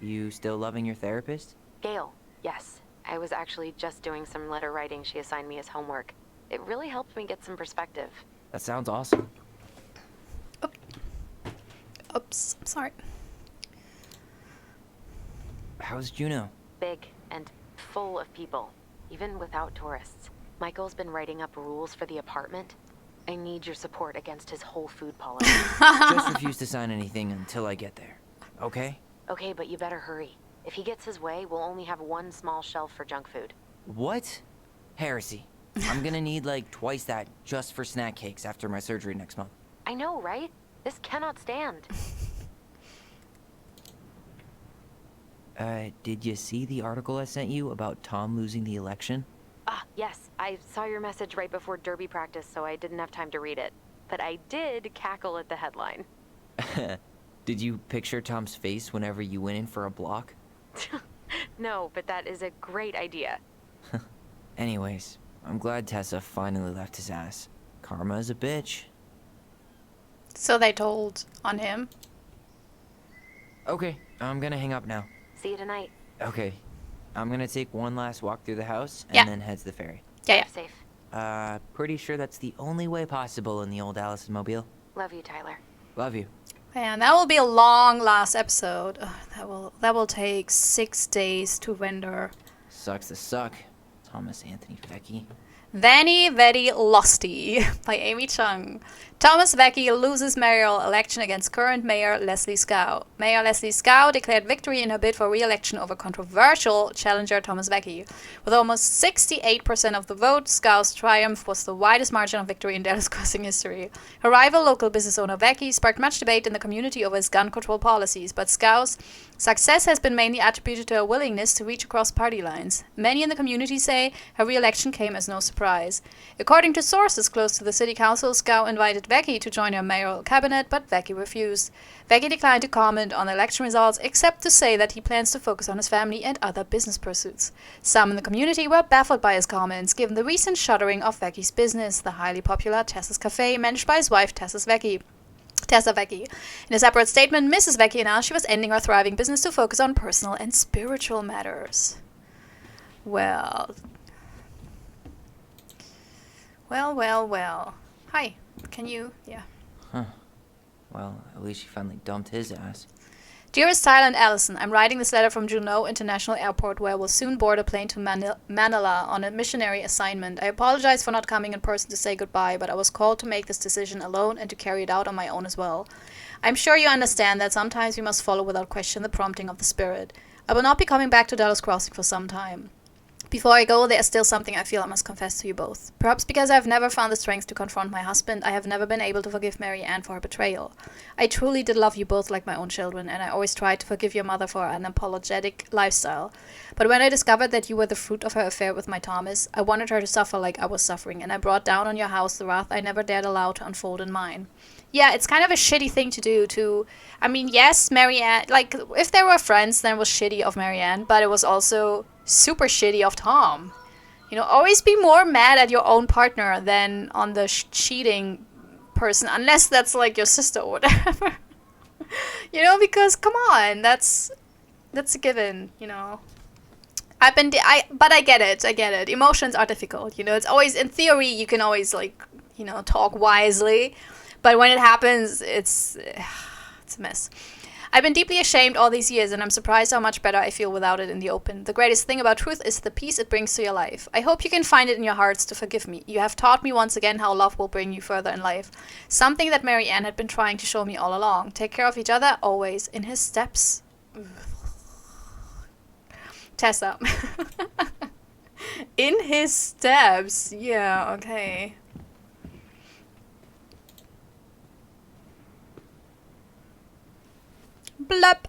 You still loving your therapist? Gail, yes. I was actually just doing some letter writing she assigned me as homework. It really helped me get some perspective. That sounds awesome. Oops, sorry. How's Juno? Big and full of people, even without tourists. Michael's been writing up rules for the apartment. I need your support against his whole food policy. Just refuse to sign anything until I get there. Okay? Okay, but you better hurry. If he gets his way, we'll only have one small shelf for junk food. What? Heresy. I'm gonna need like twice that just for snack cakes after my surgery next month. I know, right? This cannot stand. Did you see the article I sent you about Tom losing the election? Ah, yes. I saw your message right before derby practice, so I didn't have time to read it. But I did cackle at the headline. Did you picture Tom's face whenever you went in for a block? No, but that is a great idea. Anyways, I'm glad Tessa finally left his ass. Karma is a bitch. So they told on him. Okay, I'm gonna hang up now. See you tonight. Okay, I'm gonna take one last walk through the house and Yeah. then head to the ferry. Yeah, yeah. Safe. Pretty sure that's the only way possible in the old Alyson mobile. Love you, Tyler. Love you. Man, that will be a long last episode. Ugh, that will take 6 days to render. Sucks to suck. Thomas Anthony Vecchi. Vanny Very Losty by Amy Chung. Thomas Vecchi loses mayoral election against current Mayor Leslie Scow. Mayor Leslie Scow declared victory in her bid for re-election over controversial challenger Thomas Vecchi. With almost 68% of the vote, Scow's triumph was the widest margin of victory in Dallas Crossing history. Her rival, local business owner Vecchi, sparked much debate in the community over his gun control policies, but Scow's success has been mainly attributed to her willingness to reach across party lines. Many in the community say her re-election came as no surprise. According to sources close to the city council, Scow invited Vecchi to join her mayoral cabinet, but Vecchi refused. Vecchi declined to comment on the election results, except to say that he plans to focus on his family and other business pursuits. Some in the community were baffled by his comments, given the recent shuttering of Vecchi's business, the highly popular Tessa's Cafe, managed by his wife Tessa Vecchi. In a separate statement, Mrs. Vecchi announced she was ending her thriving business to focus on personal and spiritual matters. Well. Hi, can you? Yeah. Huh. Well, at least she finally dumped his ass. Dearest Tyler and Alyson, I'm writing this letter from Juneau International Airport, where I will soon board a plane to Manila on a missionary assignment. I apologize for not coming in person to say goodbye, but I was called to make this decision alone and to carry it out on my own as well. I'm sure you understand that sometimes we must follow without question the prompting of the Spirit. I will not be coming back to Dallas Crossing for some time. Before I go, there is still something I feel I must confess to you both. Perhaps because I have never found the strength to confront my husband, I have never been able to forgive Mary Ann for her betrayal. I truly did love you both like my own children, and I always tried to forgive your mother for an unapologetic lifestyle. But when I discovered that you were the fruit of her affair with my Thomas, I wanted her to suffer like I was suffering, and I brought down on your house the wrath I never dared allow to unfold in mine. Yeah, it's kind of a shitty thing to do I mean, yes, Mary Ann, like, if they were friends, then it was shitty of Mary Ann, but it was also super shitty of Tom. You know, always be more mad at your own partner than on the cheating person, unless that's like your sister or whatever. You know, because come on, that's a given, you know. But I get it. I get it. Emotions are difficult. You know, it's always, in theory, you can always, like, you know, talk wisely. But when it happens, it's a mess. I've been deeply ashamed all these years, and I'm surprised how much better I feel without it in the open. The greatest thing about truth is the peace it brings to your life. I hope you can find it in your hearts to forgive me. You have taught me once again how love will bring you further in life. Something that Mary Ann had been trying to show me all along. Take care of each other, always. In his steps. Tessa. In his steps. Yeah, okay. Blup.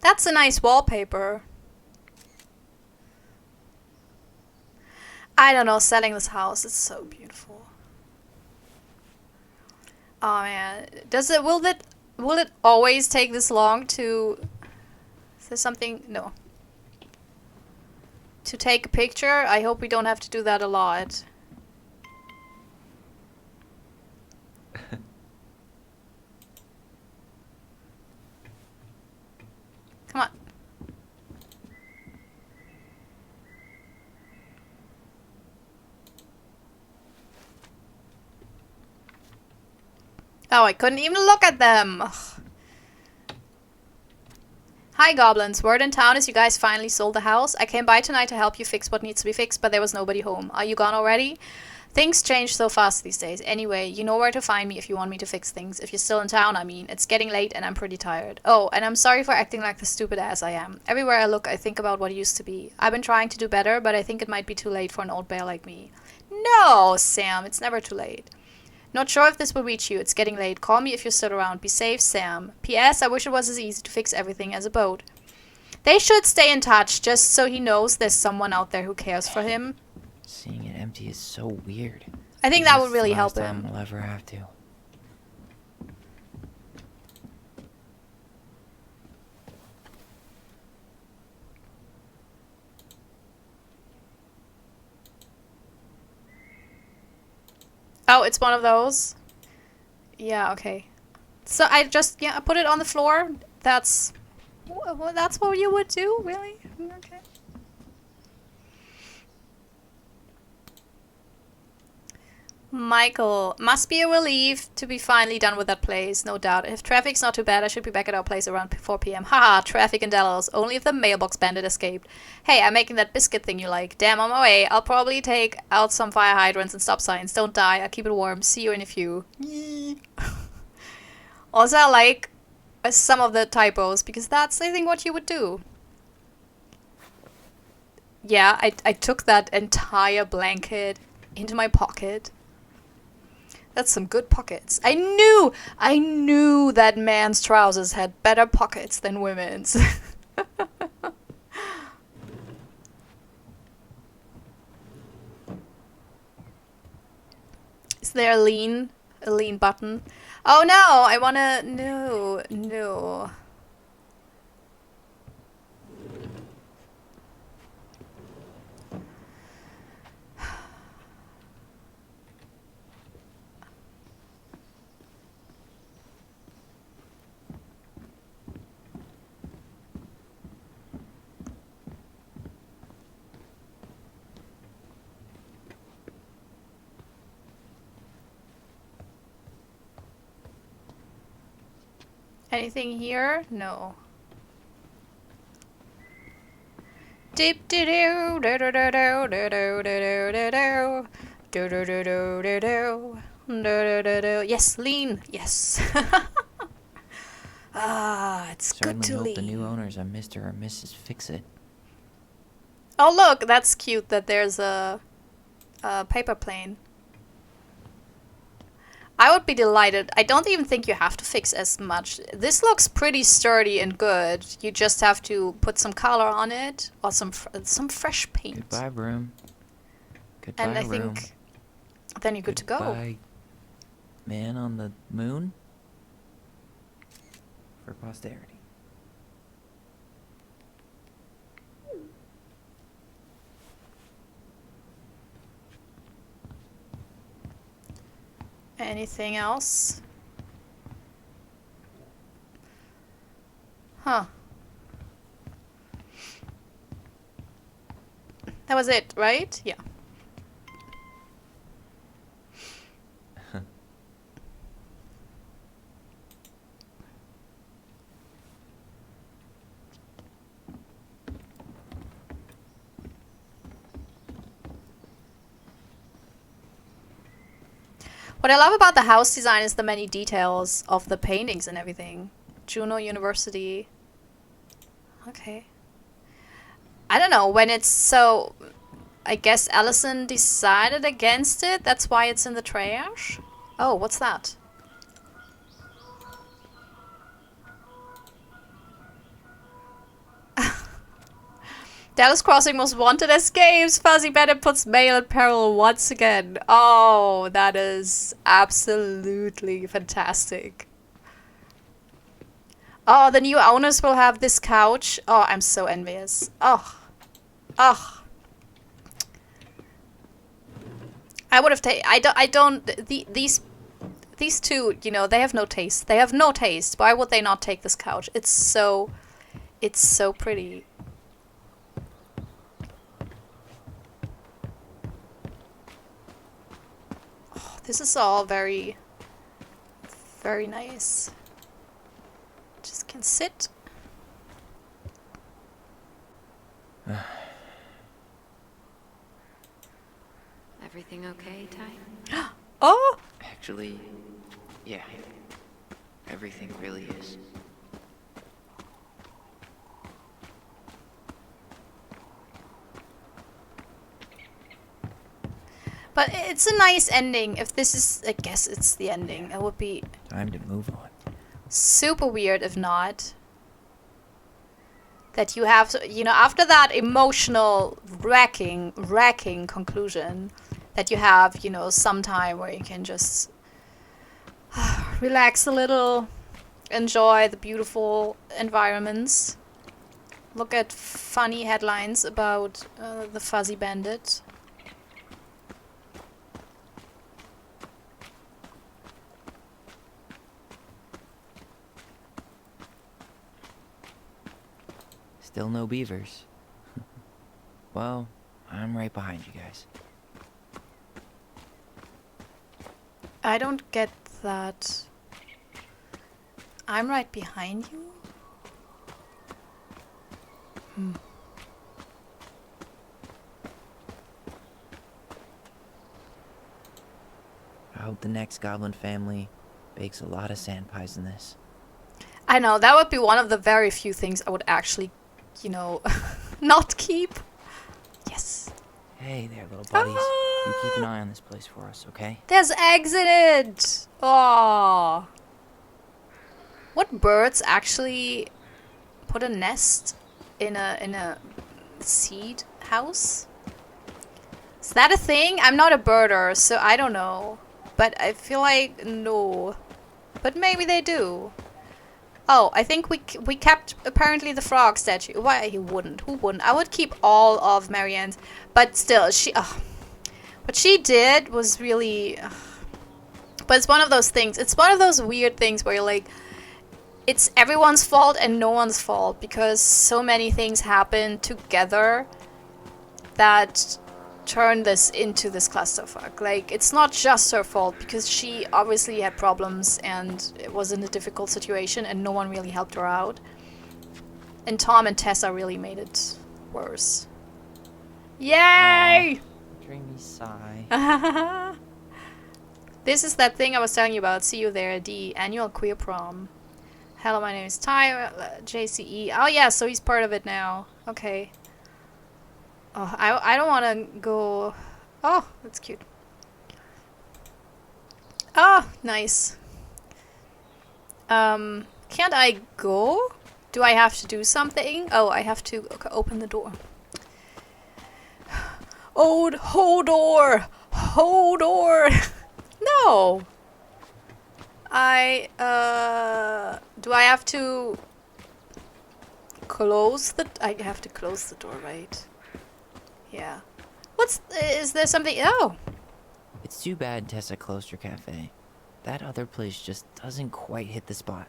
That's a nice wallpaper. I don't know, selling this house is so beautiful. Oh man. Will it always take this long to... Is there something? No. To take a picture? I hope we don't have to do that a lot. Come on. Oh, I couldn't even look at them. Ugh. Hi goblins, word in town is you guys finally sold the house. I came by tonight to help you fix what needs to be fixed, but there was nobody home. Are you gone already? Things change so fast these days. Anyway, you know where to find me if you want me to fix things. If you're still in town, I mean. It's getting late and I'm pretty tired. Oh, and I'm sorry for acting like the stupid ass I am. Everywhere I look, I think about what it used to be. I've been trying to do better, but I think it might be too late for an old bear like me. No, Sam, it's never too late. Not sure if this will reach you. It's getting late. Call me if you're still around. Be safe, Sam. P.S. I wish it was as easy to fix everything as a boat. They should stay in touch, just so he knows there's someone out there who cares for him. Seeing it empty is so weird. I think that would really help Last time him. we'll ever have to. Oh, it's one of those? Yeah, okay. So I just, yeah, put it on the floor. That's what you would do? Really? Okay. Michael, must be a relief to be finally done with that place, no doubt. If traffic's not too bad, I should be back at our place around 4 p.m. Haha, traffic in Delos. Only if the mailbox bandit escaped. Hey, I'm making that biscuit thing you like. Damn, on my way. I'll probably take out some fire hydrants and stop signs. Don't die. I'll keep it warm. See you in a few. Also, I like some of the typos, because that's, I think, what you would do. Yeah, I took that entire blanket into my pocket. That's some good pockets. I knew that man's trousers had better pockets than women's. Is there a lean button? Oh no, I wanna, no. Anything here? No. Deep do do do do do do do do do do do do do do do do. Yes, lean. Yes. Ah, it's good to Certainly hope the lean. new owners are Mr. or Mrs. Fix-It. Oh look, that's cute that there's a paper plane. I would be delighted. I don't even think you have to fix as much. This looks pretty sturdy and good. You just have to put some color on it or some fresh paint. Goodbye, room. Goodbye, And I room. think then you're good to go. Goodbye, man on the moon. For posterity. Anything else? Huh. That was it, right? Yeah. What I love about the house design is the many details of the paintings and everything. Juno University. Okay. I don't know, when it's so... I guess Alyson decided against it? That's why it's in the trash? Oh, what's that? Dallas Crossing Most Wanted escapes. Fuzzy Bandit puts Mail in peril once again. Oh, that is absolutely fantastic. Oh, the new owners will have this couch. Oh, I'm so envious. Oh. Oh. I would have taken... I don't... These two, you know, they have no taste. They have no taste. Why would they not take this couch? It's so pretty. Oh, this is all very, very nice. Just can sit. Everything okay, Ty? Oh! Actually, yeah. Everything really is. But it's a nice ending. If this is... I guess it's the ending. It would be... Time to move on. super weird if not. That you have... You know, after that emotional wrecking conclusion... That you have, you know, some time where you can just... relax a little. Enjoy the beautiful environments. Look at funny headlines about the Fuzzy Bandit. Still no beavers. Well, I'm right behind you guys. I don't get that. I'm right behind you? I hope the next goblin family bakes a lot of sand pies in this. I know, that would be one of the very few things I would actually, you know, not keep. Yes. Hey there, little buddies. You keep an eye on this place for us, okay? There's eggs in it! Aww. What birds actually put a nest in a seed house? Is that a thing? I'm not a birder, so I don't know. But I feel like no. But maybe they do. Oh, I think we kept apparently the frog statue. Why he wouldn't? Who wouldn't? I would keep all of Marianne's, but still, she. What she did was really. But it's one of those things. It's one of those weird things where you're like, it's everyone's fault and no one's fault because so many things happen together that turn this into this clusterfuck. Like, it's not just her fault because she obviously had problems and it was in a difficult situation and no one really helped her out. And Tom and Tessa really made it worse. Yay! Dreamy sigh. This is that thing I was telling you about. See you there, the annual queer prom. Hello, my name is Ty, JCE. Oh yeah, so he's part of it now. Okay. Oh, I don't want to go... Oh, that's cute. Oh, nice. Can't I go? Do I have to do something? Oh, I have to open the door. Oh, Hodor! Hodor! No! Do I have to close the... I have to close the door, right? Yeah. Is there something... Oh! It's too bad Tessa closed her cafe. that other place just doesn't quite hit the spot.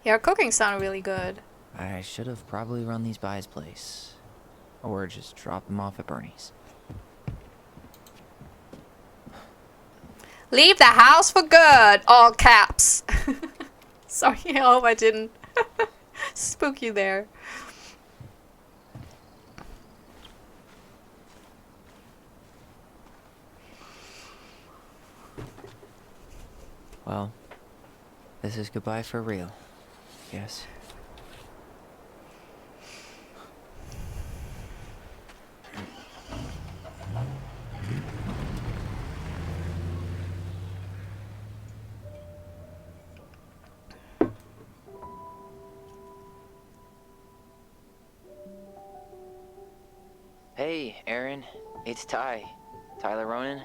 Your cooking sounded really good. I should have probably run these by his place. Or just drop them off at Bernie's. Leave the house for good! All caps. Sorry, I hope I didn't spook you there. Well, this is goodbye for real, yes. Hey, Aaron, it's Tyler Ronan.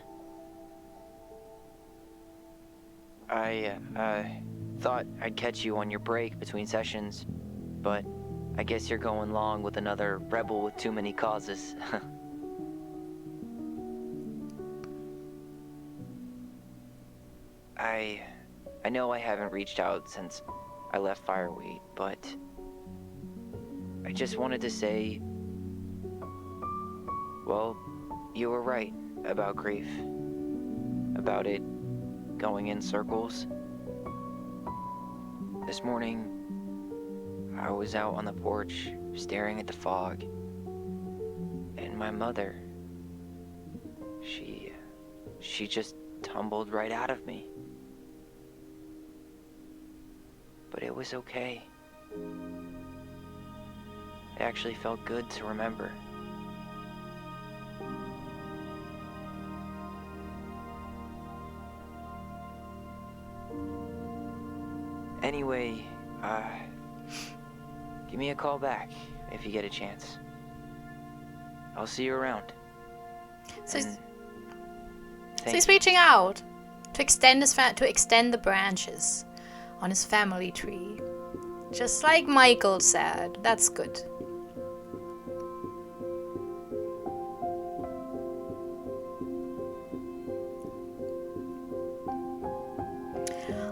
I thought I'd catch you on your break between sessions, but I guess you're going along with another rebel with too many causes. I know I haven't reached out since I left Fireweight, but I just wanted to say, well, you were right about grief, about it going in circles. This morning, I was out on the porch staring at the fog, and my mother, she just tumbled right out of me. But it was okay. It actually felt good to remember. Anyway, give me a call back if you get a chance. I'll see you around. So And he's reaching out to extend the branches on his family tree. Just like Michael said. That's good.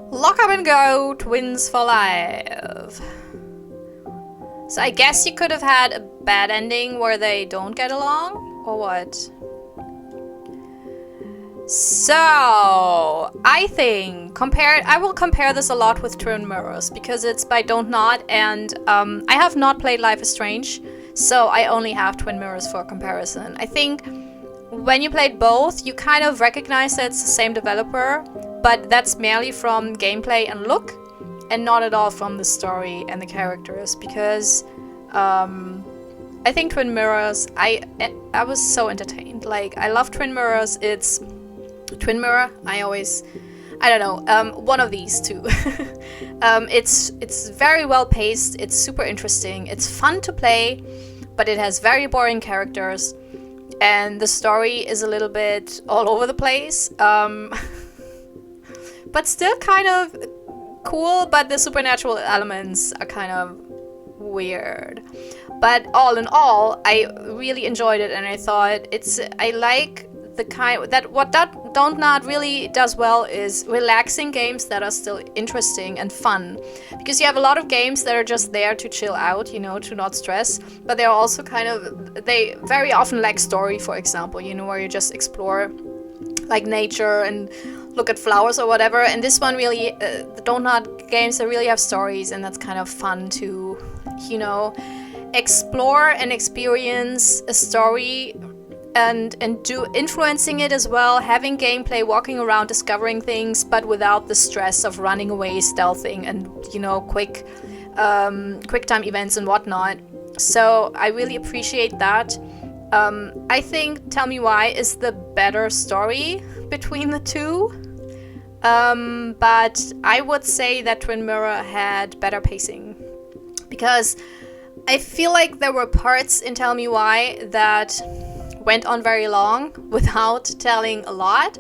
Lock up and go, twins for life. So I guess you could have had a bad ending where they don't get along, or what? So I think I will compare this a lot with Twin Mirrors because it's by Dontnod, and I have not played Life is Strange, so I only have Twin Mirrors for comparison. I think when you played both, you kind of recognize that it's the same developer, but that's merely from gameplay and look, and not at all from the story and the characters, because I think Twin Mirrors, I was so entertained. Like, I love Twin Mirrors. It's Twin Mirror, I don't know, one of these two. It's very well paced, it's super interesting, it's fun to play, but it has very boring characters, and the story is a little bit all over the place, but still kind of cool, but the supernatural elements are kind of weird. But all in all, I really enjoyed it, and I thought I like the kind that what Dontnod really does well is relaxing games that are still interesting and fun, because you have a lot of games that are just there to chill out, you know, to not stress, but they're also they very often lack story, for example, you know, where you just explore like nature and look at flowers or whatever. And this one really, the Dontnod games, they really have stories, and that's kind of fun to, you know, explore and experience a story and do influencing it as well, having gameplay, walking around, discovering things, but without the stress of running away, stealthing, and, you know, quick time events and whatnot. So I really appreciate that. I think Tell Me Why is the better story between the two, but I would say that Twin Mirror had better pacing, because I feel like there were parts in Tell Me Why that went on very long without telling a lot.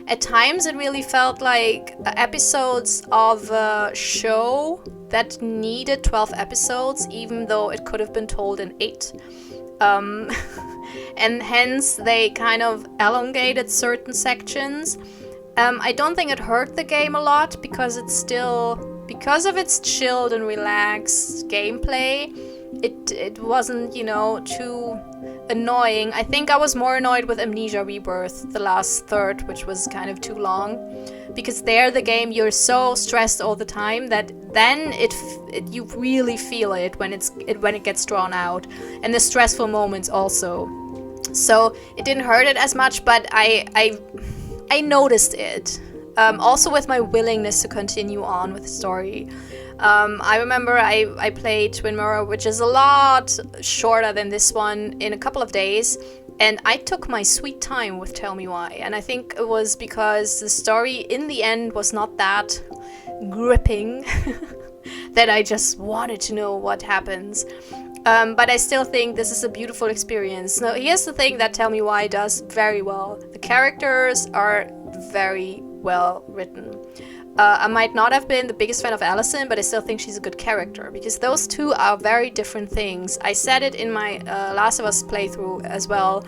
At times it really felt like episodes of a show that needed 12 episodes, even though it could have been told in 8. And hence they kind of elongated certain sections. I don't think it hurt the game a lot because because of its chilled and relaxed gameplay, it wasn't, too annoying. I think I was more annoyed with Amnesia Rebirth, the last third, which was kind of too long. Because there, the game, you're so stressed all the time that then you really feel it when it gets drawn out, and the stressful moments also. So it didn't hurt it as much, but I noticed it. Also with my willingness to continue on with the story. I remember I played Twin Mirror, which is a lot shorter than this one, in a couple of days. And I took my sweet time with Tell Me Why. And I think it was because the story in the end was not that gripping that I just wanted to know what happens. But I still think this is a beautiful experience. Now, here's the thing that Tell Me Why does very well. The characters are very well written. I might not have been the biggest fan of Alyson, but I still think she's a good character, because those two are very different things. I said it in my Last of Us playthrough as well,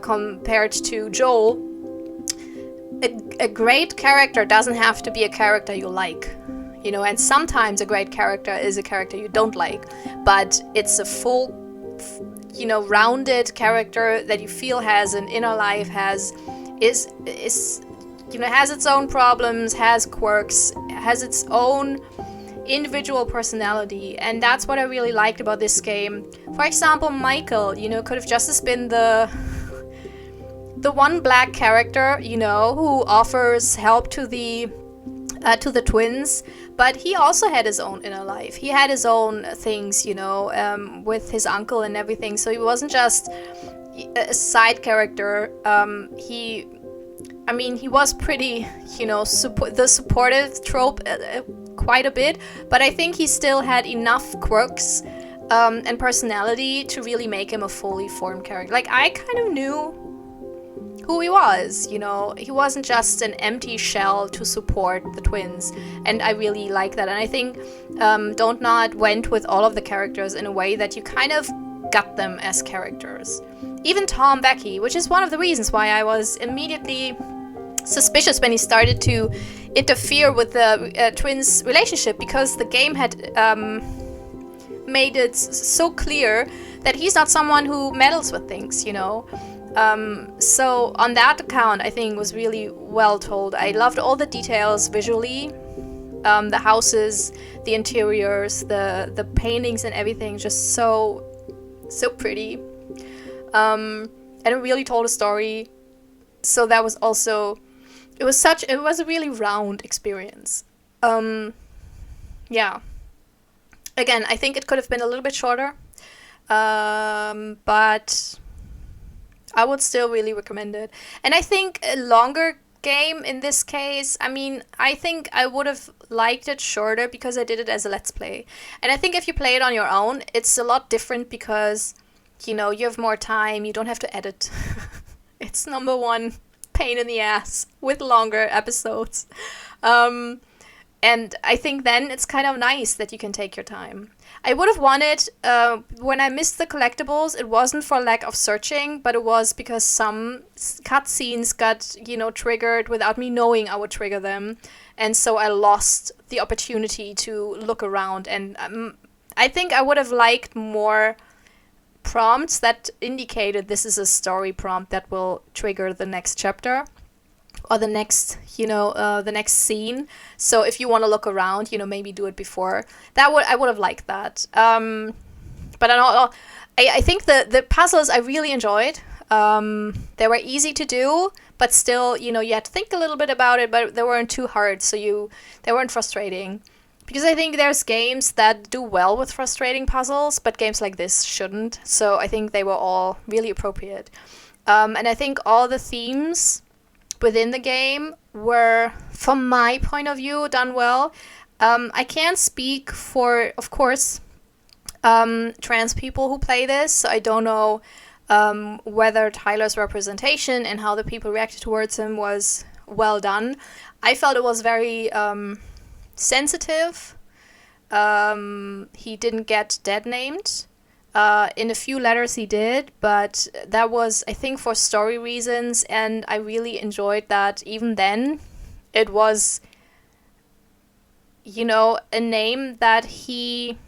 compared to Joel. A great character doesn't have to be a character you like, and sometimes a great character is a character you don't like, but it's a full, rounded character that you feel has an inner life, has its own problems, has quirks, has its own individual personality, and that's what I really liked about this game. For example, Michael, could have just as been the one black character, who offers help to the twins, but he also had his own inner life. He had his own things, with his uncle and everything, so he wasn't just a side character. He was pretty, the supportive trope quite a bit, but I think he still had enough quirks and personality to really make him a fully formed character. Like, I kind of knew who he was, he wasn't just an empty shell to support the twins, and I really like that. And I think Dontnod went with all of the characters in a way that you kind of got them as characters. Even Tom Becky, which is one of the reasons why I was immediately suspicious when he started to interfere with the twins' relationship, because the game had made it so clear that he's not someone who meddles with things, So on that account, I think it was really well told. I loved all the details visually, the houses, the interiors, the paintings and everything, just so pretty. And it really told a story. So that was also, it was a really round experience. Yeah. Again, I think it could have been a little bit shorter, but I would still really recommend it. And I think a longer game in this case, I think I would have liked it shorter because I did it as a Let's Play. And I think if you play it on your own, it's a lot different because, you have more time, you don't have to edit. It's number one pain in the ass with longer episodes. And I think then it's kind of nice that you can take your time. I would have wanted, when I missed the collectibles, it wasn't for lack of searching, but it was because some cutscenes got, triggered without me knowing I would trigger them. And so I lost the opportunity to look around. And I think I would have liked more prompts that indicated this is a story prompt that will trigger the next chapter or the next scene. So if you want to look around, maybe do it before. I would have liked that. But I think the puzzles I really enjoyed. They were easy to do, but still, you had to think a little bit about it, but they weren't too hard, so they weren't frustrating. Because I think there's games that do well with frustrating puzzles, but games like this shouldn't. So I think they were all really appropriate. And I think all the themes within the game were, from my point of view, done well. I can't speak for, of course, trans people who play this. So I don't know whether Tyler's representation and how the people reacted towards him was well done. I felt it was very sensitive. He didn't get dead named. In a few letters he did, but that was, I think, for story reasons, and I really enjoyed that even then it was, you know, a name that he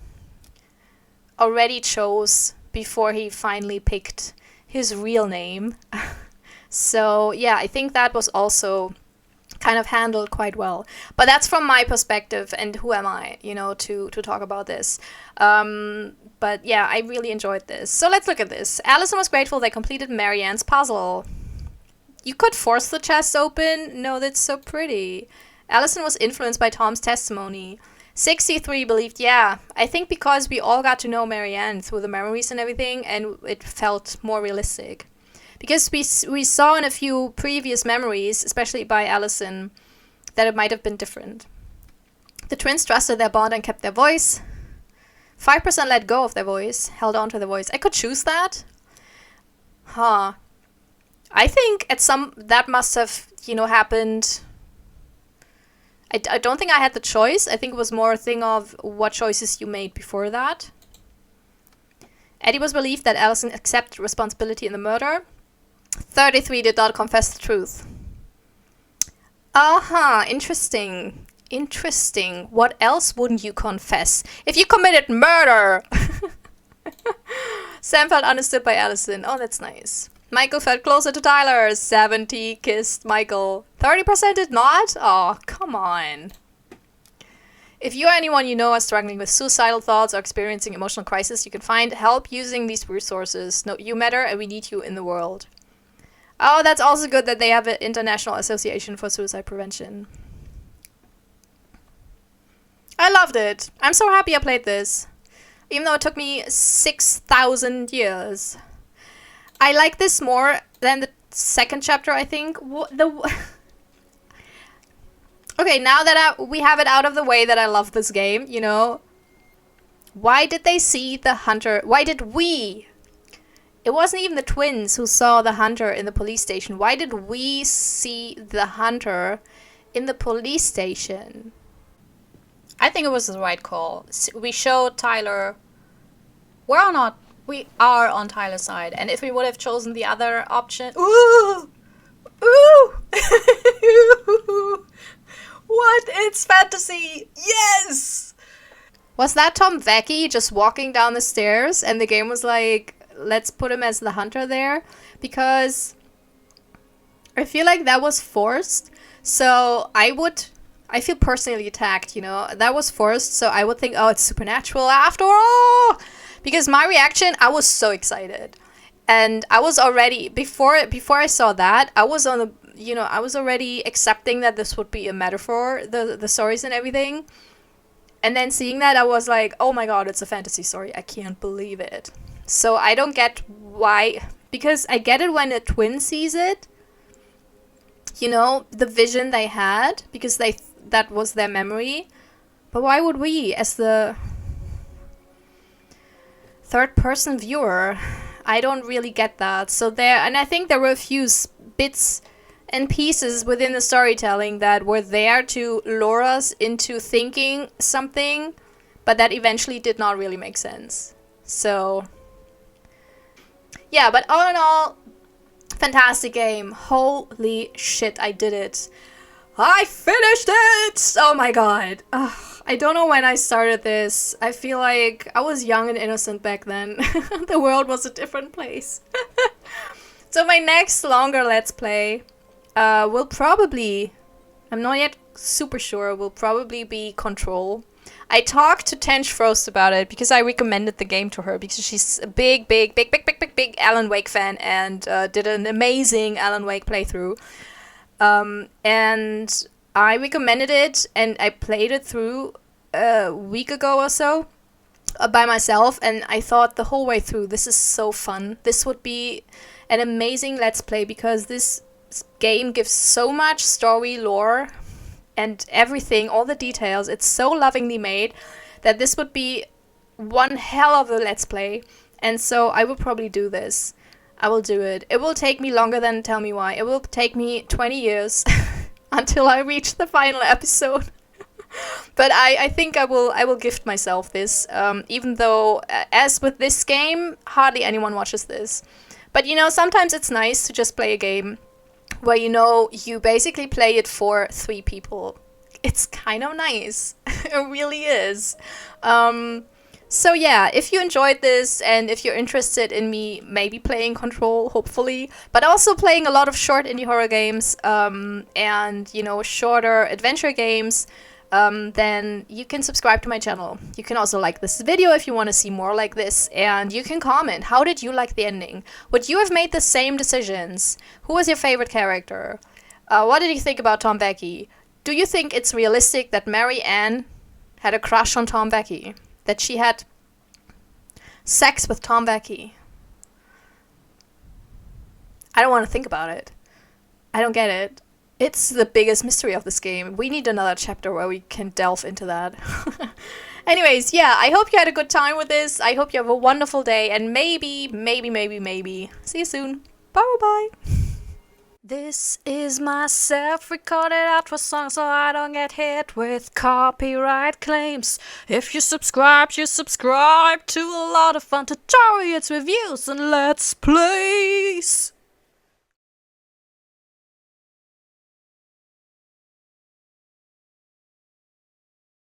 already chose before he finally picked his real name. So yeah, I think that was also kind of handled quite well. But that's from my perspective, and who am I, you know, to talk about this. But yeah, I really enjoyed this. So let's look at this. Alyson was grateful they completed Marianne's puzzle. You could force the chest open? No, that's so pretty. Alyson was influenced by Tom's testimony. 63 believed, yeah. I think because we all got to know Marianne through the memories and everything, and it felt more realistic. Because we saw in a few previous memories, especially by Alyson, that it might have been different. The twins trusted their bond and kept their voice. 5% let go of their voice, held on to their voice. I could choose that. Huh. I think that must have, you know, happened. I don't think I had the choice. I think it was more a thing of what choices you made before that. Eddie was relieved that Alyson accepted responsibility in the murder. 33 did not confess the truth. Interesting. Interesting. What else wouldn't you confess? If you committed murder! Sam felt understood by Alyson. Oh, that's nice. Michael felt closer to Tyler. 70 kissed Michael. 30% did not? Oh, come on. If you or anyone you know are struggling with suicidal thoughts or experiencing emotional crisis, you can find help using these resources. No, you matter and we need you in the world. Oh, that's also good that they have an International Association for Suicide Prevention. I loved it. I'm so happy I played this. Even though it took me 6,000 years. I like this more than the second chapter, I think. Okay, now that we have it out of the way that I love this game, you know. Why did they see the hunter? Why did we? It wasn't even the twins who saw the hunter in the police station. Why did we see the hunter in the police station? I think it was the right call. We showed Tyler. We are on Tyler's side. And if we would have chosen the other option... Ooh! Ooh! What? It's fantasy! Yes! Was that Tom Vecchi just walking down the stairs and the game was like, let's put him as the hunter there? Because I feel like that was forced. So I feel personally attacked, you know? That was forced, so I would think, oh, it's supernatural after all! Because my reaction, I was so excited. And I was already, before I saw that, I was on the, you know, I was already accepting that this would be a metaphor, the stories and everything. And then seeing that, I was like, oh my god, it's a fantasy story. I can't believe it. So I don't get why, because I get it when a twin sees it. You know, the vision they had, because that was their memory. But why would we, as the third-person viewer, I don't really get that. So and I think there were a few bits and pieces within the storytelling that were there to lure us into thinking something, but that eventually did not really make sense. So, yeah, but all in all, fantastic game. Holy shit, I did it. I finished it! Oh my god. Ugh, I don't know when I started this. I feel like I was young and innocent back then. The world was a different place. So my next longer Let's Play will probably, I'm not yet super sure, will probably be Control. I talked to Tench Frost about it because I recommended the game to her because she's a big Alan Wake fan and did an amazing Alan Wake playthrough. And I recommended it and I played it through a week ago or so by myself, and I thought the whole way through, this is so fun. This would be an amazing Let's Play because this game gives so much story lore and everything, all the details. It's so lovingly made that this would be one hell of a Let's Play, and so I will probably do this. I will do it. It will take me longer than Tell Me Why. It will take me 20 years until I reach the final episode. But I think I will gift myself this, even though, as with this game, hardly anyone watches this. But you know, sometimes it's nice to just play a game where, you know, you basically play it for 3 people. It's kind of nice. It really is. So yeah, if you enjoyed this and if you're interested in me maybe playing Control, hopefully, but also playing a lot of short indie horror games, and, you know, shorter adventure games, then you can subscribe to my channel. You can also like this video if you want to see more like this, and you can comment. How did you like the ending? Would you have made the same decisions? Who was your favorite character? What did you think about Tom Becky? Do you think it's realistic that Mary Ann had a crush on Tom Becky? That she had sex with Tom Becky? I don't want to think about it. I don't get it. It's the biggest mystery of this game. We need another chapter where we can delve into that. Anyways, yeah, I hope you had a good time with this. I hope you have a wonderful day, and maybe, see you soon. Bye-bye. This is my self-recorded outro song so I don't get hit with copyright claims. If you subscribe to a lot of fun tutorials, reviews, and let's plays.